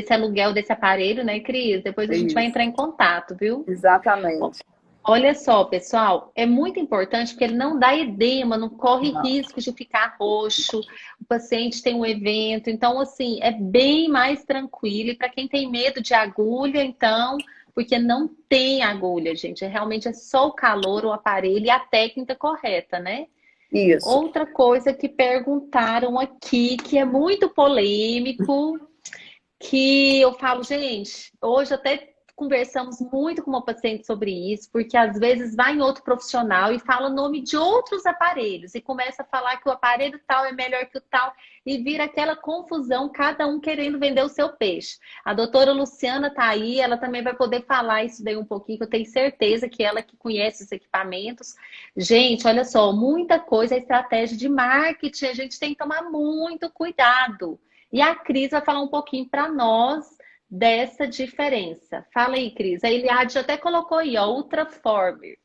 aluguel desse aparelho, né, Cris? Depois a gente vai Isso, entrar em contato, viu? exatamente. Olha só, pessoal, é muito importante porque ele não dá edema, não corre Não. risco de ficar roxo. O paciente tem um evento, então, assim, é bem mais tranquilo. E para quem tem medo de agulha, então, porque não tem agulha, gente, realmente é só o calor, o aparelho e a técnica correta, né? Isso. Outra coisa que perguntaram aqui, que é muito polêmico, que eu falo, gente, hoje até conversamos muito com uma paciente sobre isso, porque às vezes vai em outro profissional e fala o nome de outros aparelhos e começa a falar que o aparelho tal é melhor que o tal e vira aquela confusão, cada um querendo vender o seu peixe. A doutora Luciana tá aí, ela também vai poder falar isso daí um pouquinho, que eu tenho certeza que ela que conhece os equipamentos. Gente, olha só, muita coisa é estratégia de marketing, a gente tem que tomar muito cuidado. E a Cris vai falar um pouquinho para nós dessa diferença. Fala aí, Cris. A Eliade até colocou aí, ó, Ultraformer.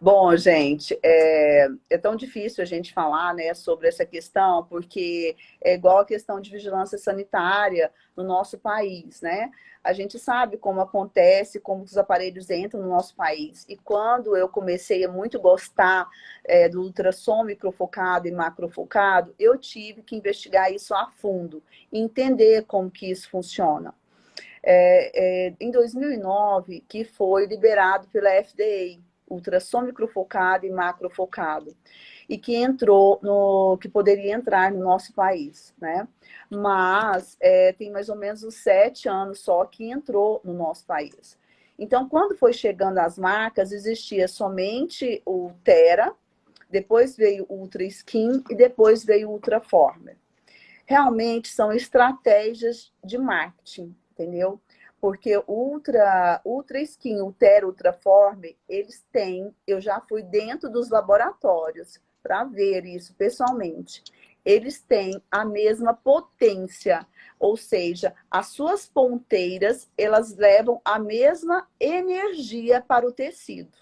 Bom, gente, é tão difícil a gente falar, né, sobre essa questão, porque é igual a questão de vigilância sanitária no nosso país, né? A gente sabe como acontece, como os aparelhos entram no nosso país. E quando eu comecei a muito gostar do ultrassom microfocado e macrofocado, eu tive que investigar isso a fundo, entender como que isso funciona. Em 2009, que foi liberado pela FDA, ultrassom microfocado e macrofocado, e que que poderia entrar no nosso país, né? Mas tem mais ou menos uns 7 anos só que entrou no nosso país. Então, quando foi chegando as marcas, existia somente o Thera, depois veio o Ultra Skin e depois veio o Ultraformer. Realmente são estratégias de marketing, entendeu? Porque Ultra Skin, Ultra, Ultraform, eles têm, eu já fui dentro dos laboratórios para ver isso pessoalmente. Eles têm a mesma potência, ou seja, as suas ponteiras, elas levam a mesma energia para o tecido.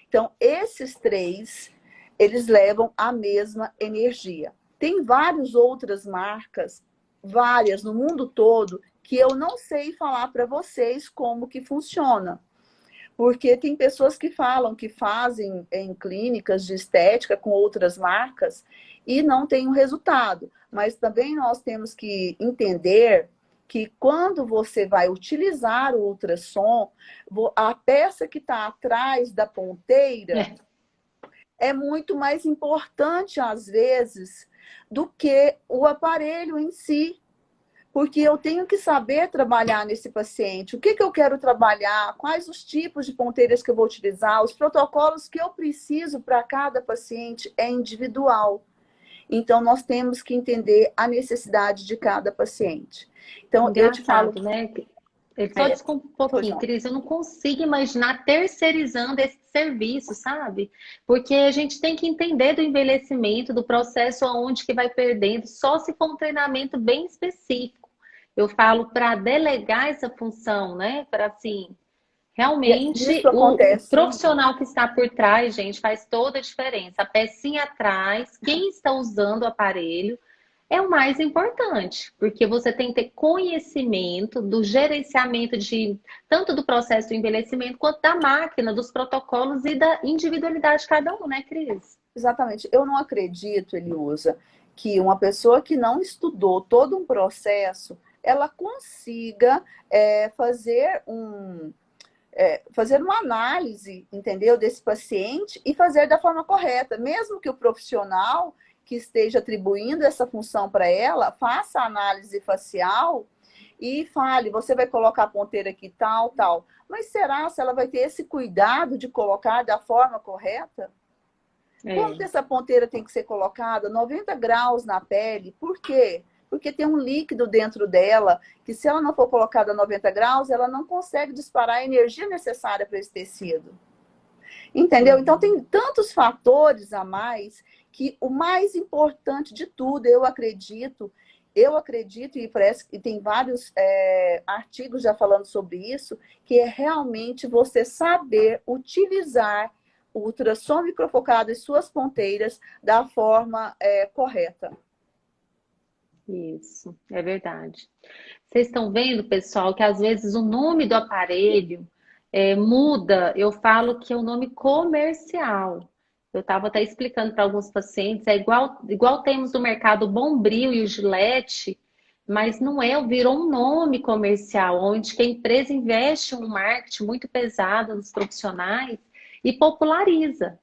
Então, esses 3, eles levam a mesma energia. Tem várias outras marcas, várias no mundo todo, que eu não sei falar para vocês como que funciona. Porque tem pessoas que falam que fazem em clínicas de estética com outras marcas e não tem um resultado. Mas também nós temos que entender que quando você vai utilizar o ultrassom, a peça que está atrás da ponteira é muito mais importante, às vezes, do que o aparelho em si. Porque eu tenho que saber trabalhar nesse paciente. O que eu quero trabalhar, quais os tipos de ponteiras que eu vou utilizar, os protocolos que eu preciso para cada paciente é individual. Então, nós temos que entender a necessidade de cada paciente. Então, eu te falo... Engraçado, né? Só desculpa um pouquinho, Cris. Eu não consigo imaginar terceirizando esse serviço, sabe? Porque a gente tem que entender do envelhecimento, do processo aonde que vai perdendo, só se for um treinamento bem específico. eu falo para delegar essa função, né? Para assim, E realmente isso o acontece. profissional que está por trás, gente, faz toda a diferença. A pecinha atrás, quem está usando o aparelho é o mais importante, porque você tem que ter conhecimento do gerenciamento de tanto do processo do envelhecimento quanto da máquina, dos protocolos e da individualidade de cada um, né, Cris? Exatamente. Eu não acredito, Eliusa, que uma pessoa que não estudou todo um processo, ela consiga fazer uma análise, entendeu, desse paciente e fazer da forma correta. Mesmo que o profissional que esteja atribuindo essa função para ela faça a análise facial e fale, você vai colocar a ponteira aqui tal, tal. Mas será se ela vai ter esse cuidado de colocar da forma correta? Como que É. essa ponteira tem que ser colocada? 90 graus na pele. Por quê? Porque tem um líquido dentro dela que, se ela não for colocada a 90 graus, ela não consegue disparar a energia necessária para esse tecido. Entendeu? Então, tem tantos fatores a mais que o mais importante de tudo, eu acredito, e parece que tem vários artigos já falando sobre isso, que é realmente você saber utilizar o ultrassom microfocado e suas ponteiras da forma correta. Isso, é verdade. Vocês estão vendo, pessoal, que às vezes o nome do aparelho muda. Eu falo que é o nome comercial. Eu estava até explicando para alguns pacientes, é igual temos no mercado o Bombril e o Gillette, mas não é, virou um nome comercial, onde que a empresa investe um marketing muito pesado nos profissionais e populariza.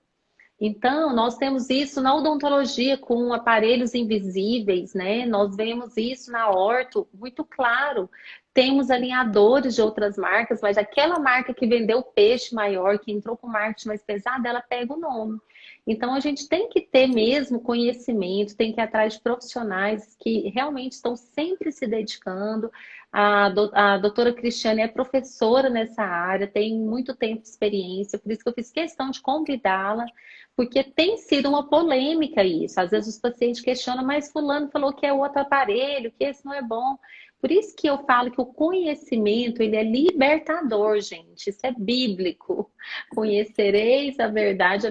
Então, nós temos isso na odontologia com aparelhos invisíveis, né? Nós vemos isso na orto, muito claro. Temos alinhadores de outras marcas, mas aquela marca que vendeu o peixe maior, que entrou com marketing mais pesado, ela pega o nome. Então, a gente tem que ter mesmo conhecimento, tem que ir atrás de profissionais que realmente estão sempre se dedicando. A doutora Cristiane é professora nessa área, tem muito tempo de experiência, por isso que eu fiz questão de convidá-la, porque tem sido uma polêmica isso. Às vezes os pacientes questionam, mas fulano falou que é outro aparelho, que esse não é bom. Por isso que eu falo que o conhecimento, ele é libertador, gente. Isso é bíblico. Conhecereis a verdade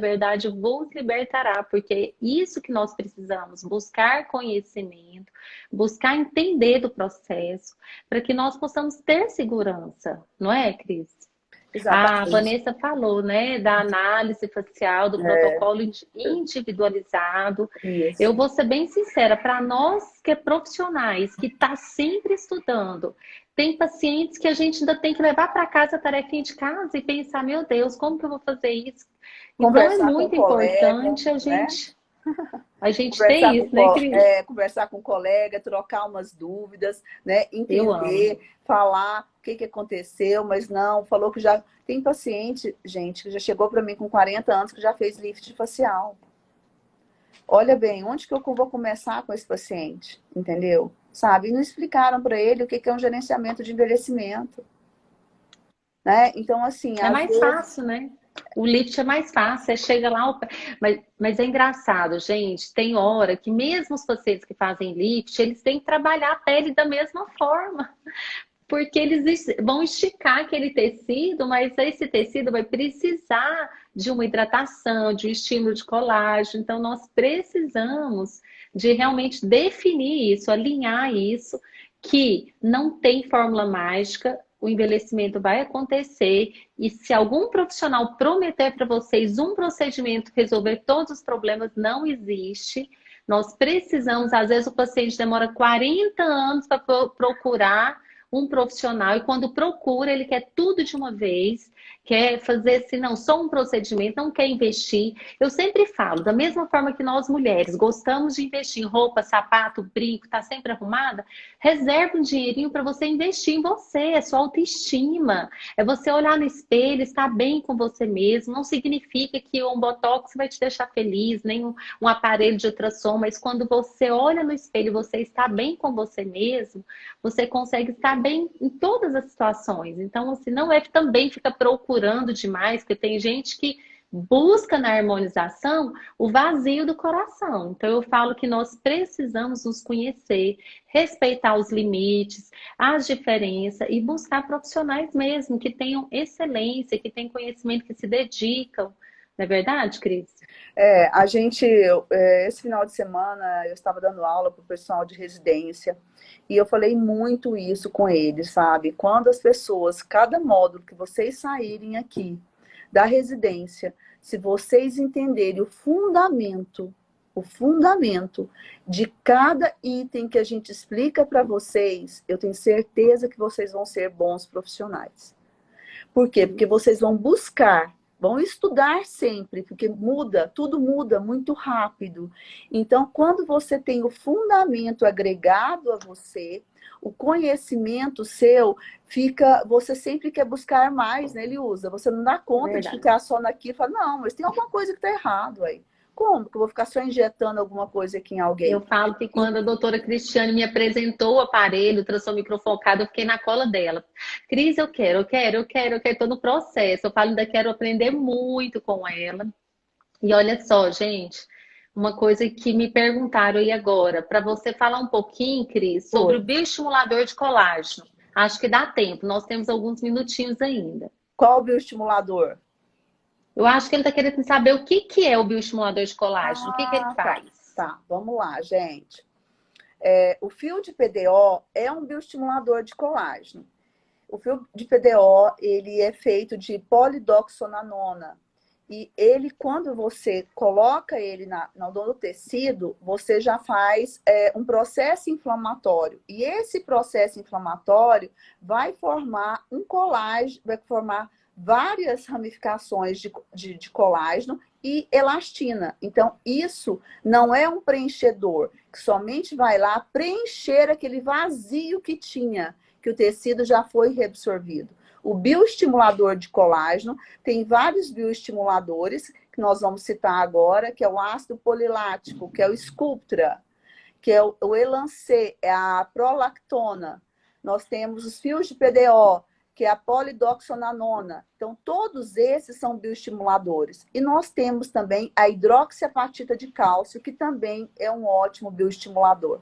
vos libertará. Porque é isso que nós precisamos, buscar conhecimento, buscar entender do processo, para que nós possamos ter segurança. Não é, Cris? A Exatamente. Vanessa falou, né, da análise facial, do protocolo individualizado. Isso. Eu vou ser bem sincera, para nós que é profissionais, que está sempre estudando, tem pacientes que a gente ainda tem que levar para casa a tarefinha de casa e pensar, meu Deus, como que eu vou fazer isso? Então é Conversar com o muito colega, importante a né? gente ter isso, né, Cris? Conversar com o colega, trocar umas dúvidas, né? Eu amo. Entender, falar o que aconteceu, mas não, falou que já... Tem paciente, gente, que já chegou para mim com 40 anos que já fez lift facial. Olha bem, onde que eu vou começar com esse paciente? Entendeu? Sabe? E não explicaram para ele o que é um gerenciamento de envelhecimento. Né? Então, assim, É às mais vezes... fácil, né? O lift é mais fácil, você chega lá, mas é engraçado, gente. Tem hora que mesmo os pacientes que fazem lift, eles têm que trabalhar a pele da mesma forma, porque eles vão esticar aquele tecido, mas esse tecido vai precisar de uma hidratação, de um estímulo de colágeno. Então, nós precisamos de realmente definir isso, alinhar isso, que não tem fórmula mágica, o envelhecimento vai acontecer e se algum profissional prometer para vocês um procedimento resolver todos os problemas, não existe. Nós precisamos, às vezes o paciente demora 40 anos para procurar um profissional e quando procura, ele quer tudo de uma vez, quer fazer assim, não, só um procedimento, não quer investir. Eu sempre falo, da mesma forma que nós mulheres gostamos de investir em roupa, sapato, brinco, tá sempre arrumada, reserva um dinheirinho para você investir em você, é sua autoestima. É você olhar no espelho, estar bem com você mesmo. Não significa que um botox vai te deixar feliz, nem um aparelho de ultrassom, mas quando você olha no espelho e você está bem com você mesmo, você consegue estar bem em todas as situações. Então, assim, não é que também fica procurando demais, porque tem gente que busca na harmonização o vazio do coração. Então, eu falo que nós precisamos nos conhecer, respeitar os limites, as diferenças e buscar profissionais mesmo que tenham excelência, que tenham conhecimento, que se dedicam. Não é verdade, Cris? Esse final de semana, eu estava dando aula para o pessoal de residência e eu falei muito isso com eles, sabe? Quando as pessoas, cada módulo que vocês saírem aqui da residência, se vocês entenderem o fundamento de cada item que a gente explica para vocês, eu tenho certeza que vocês vão ser bons profissionais. Por quê? Porque vocês vão estudar sempre, porque tudo muda muito rápido. Então, quando você tem o fundamento agregado a você, o conhecimento seu você sempre quer buscar mais, né, Eliusa? Você não dá conta de ficar só naquilo e fala, não, mas tem alguma coisa que está errado aí. Como que eu vou ficar só injetando alguma coisa aqui em alguém? Eu falo que quando a doutora Cristiane me apresentou o aparelho, ultrassom microfocado, eu fiquei na cola dela. Cris, eu quero, estou no processo. Eu falo, ainda quero aprender muito com ela. E olha só, gente, uma coisa que me perguntaram aí agora, para você falar um pouquinho, Cris, sobre o bioestimulador de colágeno. Acho que dá tempo, nós temos alguns minutinhos ainda. Qual o bioestimulador? Eu acho que ele está querendo saber o que é o bioestimulador de colágeno, o que ele faz. Tá, vamos lá, gente. O fio de PDO é um bioestimulador de colágeno. O fio de PDO, ele é feito de polidoxonanona. E ele, quando você coloca ele no tecido, você já faz um processo inflamatório. E esse processo inflamatório vai formar um colágeno, vai formar várias ramificações de colágeno e elastina. Então, isso não é um preenchedor, que somente vai lá preencher aquele vazio que tinha, que o tecido já foi reabsorvido. O bioestimulador de colágeno tem vários bioestimuladores, que nós vamos citar agora, que é o ácido polilático, que é o Sculptra, que é o Elancê, é a prolactona. Nós temos os fios de PDO, que é a polidoxonanona. Então, todos esses são bioestimuladores. E nós temos também a hidroxiapatita de cálcio, que também é um ótimo bioestimulador.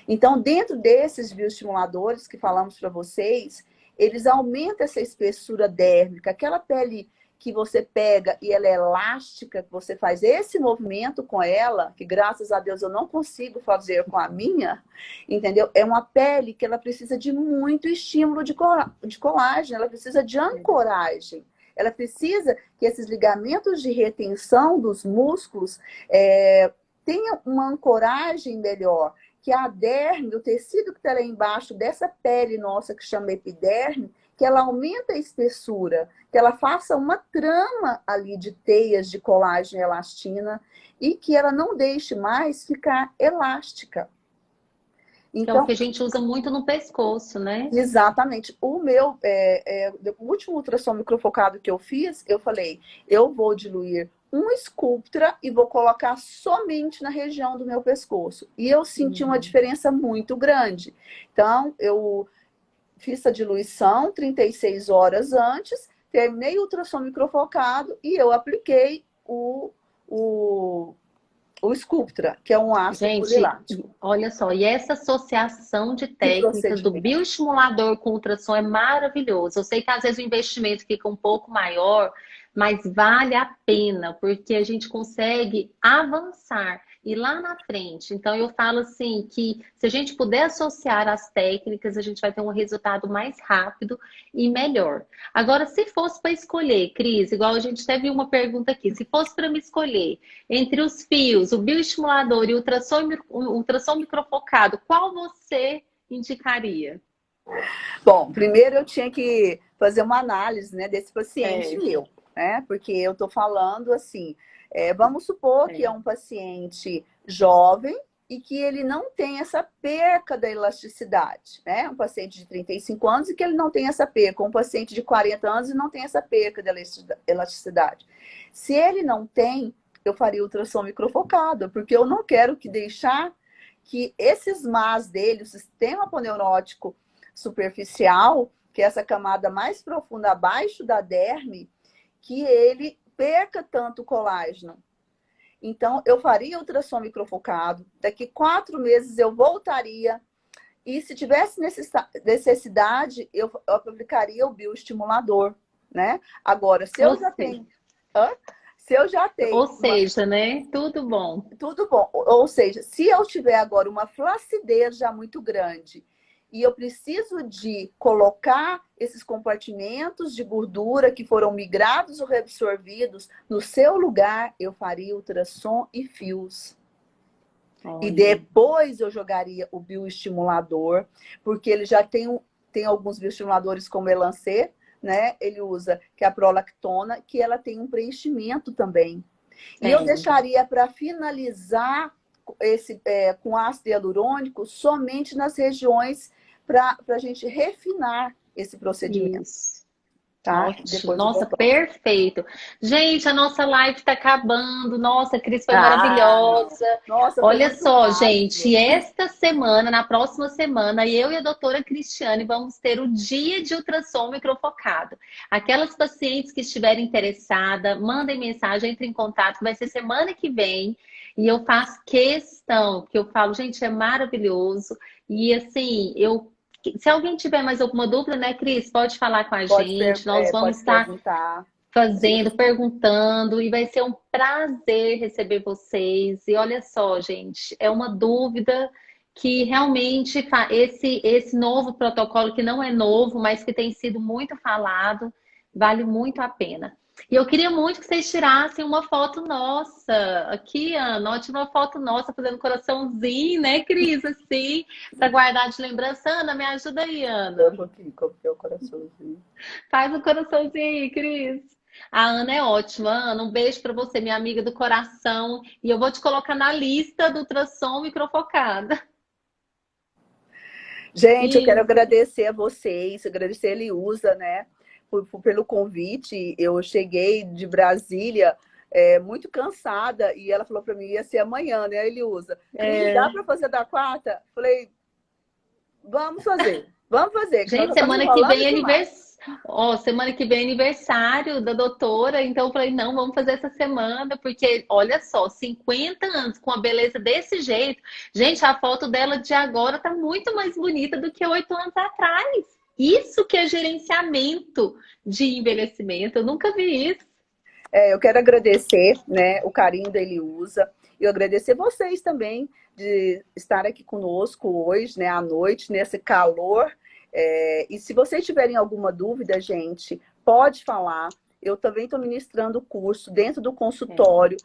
Então, dentro desses bioestimuladores que falamos para vocês, eles aumentam essa espessura dérmica, aquela pele que você pega e ela é elástica, que você faz esse movimento com ela, que graças a Deus eu não consigo fazer com a minha, entendeu? É uma pele que ela precisa de muito estímulo de colágeno, ela precisa de ancoragem. Ela precisa que esses ligamentos de retenção dos músculos tenham uma ancoragem melhor, que a derme, o tecido que está lá embaixo dessa pele nossa que chama epiderme, que ela aumenta a espessura, que ela faça uma trama ali de teias de colágeno e elastina e que ela não deixe mais ficar elástica. Então, que a gente usa muito no pescoço, né? Exatamente. O último ultrassom microfocado que eu fiz, eu falei, eu vou diluir um Sculptra e vou colocar somente na região do meu pescoço. E eu senti uma diferença muito grande. Então, eu fiz a diluição 36 horas antes, terminei o ultrassom microfocado e eu apliquei o Sculptra, que é um ácido polilático. Olha só, e essa associação de técnicas do bioestimulador com ultrassom é maravilhoso. Eu sei que às vezes o investimento fica um pouco maior, mas vale a pena, porque a gente consegue avançar e lá na frente. Então, eu falo assim, que se a gente puder associar as técnicas, a gente vai ter um resultado mais rápido e melhor. Agora, se fosse para escolher, Cris, igual a gente teve uma pergunta aqui, se fosse para me escolher entre os fios, o bioestimulador e o ultrassom microfocado, qual você indicaria? Bom, primeiro eu tinha que fazer uma análise, né, desse paciente meu, né? Porque eu tô falando assim, vamos supor que é um paciente jovem e que ele não tem essa perca da elasticidade, né? Um paciente de 35 anos e que ele não tem essa perca. Um paciente de 40 anos e não tem essa perca da elasticidade. Se ele não tem, eu faria ultrassom microfocado, porque eu não quero deixar que esses MAS dele, o sistema aponeurótico superficial, que é essa camada mais profunda abaixo da derme, que ele perca tanto colágeno. Então, eu faria ultrassom microfocado, daqui 4 meses eu voltaria, e se tivesse necessidade, eu aplicaria o bioestimulador, né? Agora, se eu já tenho... Se eu já tenho... Ou seja, né? Tudo bom. Tudo bom. Ou seja, se eu tiver agora uma flacidez já muito grande e eu preciso de colocar esses compartimentos de gordura que foram migrados ou reabsorvidos no seu lugar, eu faria ultrassom e fios. Olha. E depois eu jogaria o bioestimulador, porque ele já tem alguns bioestimuladores como Elancê, né? Ele usa que é a prolactona, que ela tem um preenchimento também. E eu deixaria para finalizar com ácido hialurônico somente nas regiões para a gente refinar esse procedimento. Isso. Tá? Ótimo. Nossa, perfeito. Gente, a nossa live está acabando. Nossa, a Cris foi maravilhosa. Nossa, olha só, rápido. Gente, esta semana, na próxima semana, eu e a doutora Cristiane vamos ter o dia de ultrassom microfocado. Aquelas pacientes que estiverem interessadas, mandem mensagem, entrem em contato, que vai ser semana que vem. E eu faço questão, porque eu falo, gente, é maravilhoso. E assim, se alguém tiver mais alguma dúvida, né, Cris, pode falar com a gente. Nós vamos estar fazendo, perguntando, e vai ser um prazer receber vocês. E olha só, gente, é uma dúvida que realmente esse novo protocolo, que não é novo, mas que tem sido muito falado, vale muito a pena. E eu queria muito que vocês tirassem uma foto nossa. Aqui, Ana, tira uma foto nossa fazendo coraçãozinho, né, Cris? Assim, para guardar de lembrança. Ana, me ajuda aí, Ana. Eu aqui, o coraçãozinho. Faz o coraçãozinho aí, Cris. A Ana é ótima. Ana, um beijo para você, minha amiga do coração. E eu vou te colocar na lista do ultrassom microfocada. Gente, eu quero agradecer a vocês, agradecer a Eliusa, né? Pelo convite. Eu cheguei de Brasília muito cansada e ela falou para mim, ia ser amanhã, né, Eliusa? Dá para fazer da quarta? Falei, vamos fazer. Gente, semana que vem é aniversário. Semana que vem é aniversário da doutora, então eu falei, não, vamos fazer essa semana, porque olha só, 50 anos com a beleza desse jeito. Gente, a foto dela de agora tá muito mais bonita do que 8 anos atrás. Isso que é gerenciamento de envelhecimento. Eu nunca vi isso. Eu quero agradecer, né, o carinho da Eliusa. E agradecer vocês também de estar aqui conosco hoje, né, à noite, nesse calor. E se vocês tiverem alguma dúvida, gente, pode falar. Eu também estou ministrando o curso dentro do consultório.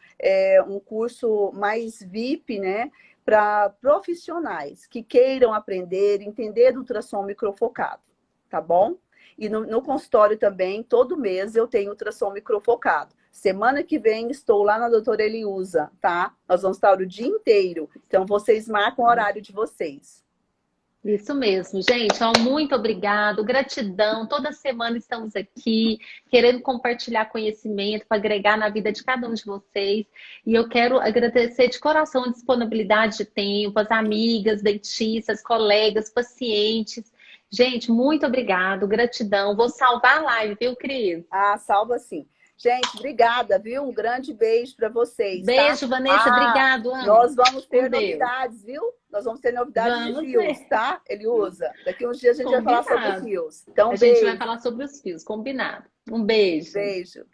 Um curso mais VIP, né, para profissionais que queiram aprender, entender do ultrassom microfocado. Tá bom? E no consultório também, todo mês eu tenho ultrassom microfocado. Semana que vem estou lá na doutora Eliusa, tá? Nós vamos estar o dia inteiro. Então, vocês marcam o horário de vocês. Isso mesmo, gente. Muito obrigado, gratidão. Toda semana estamos aqui, querendo compartilhar conhecimento para agregar na vida de cada um de vocês. E eu quero agradecer de coração a disponibilidade de tempo, as amigas, dentistas, colegas, pacientes. Gente, muito obrigado, gratidão. Vou salvar a live, viu, Cris? Salva sim. Gente, obrigada, viu? Um grande beijo para vocês. Beijo, tá? Vanessa, obrigado, Ana. Nós vamos ter novidades, viu? Nós vamos ter novidades de fios, tá? Eliusa. Daqui uns dias a gente vai falar sobre os fios. Então, gente vai falar sobre os fios, combinado. Um beijo. Beijo.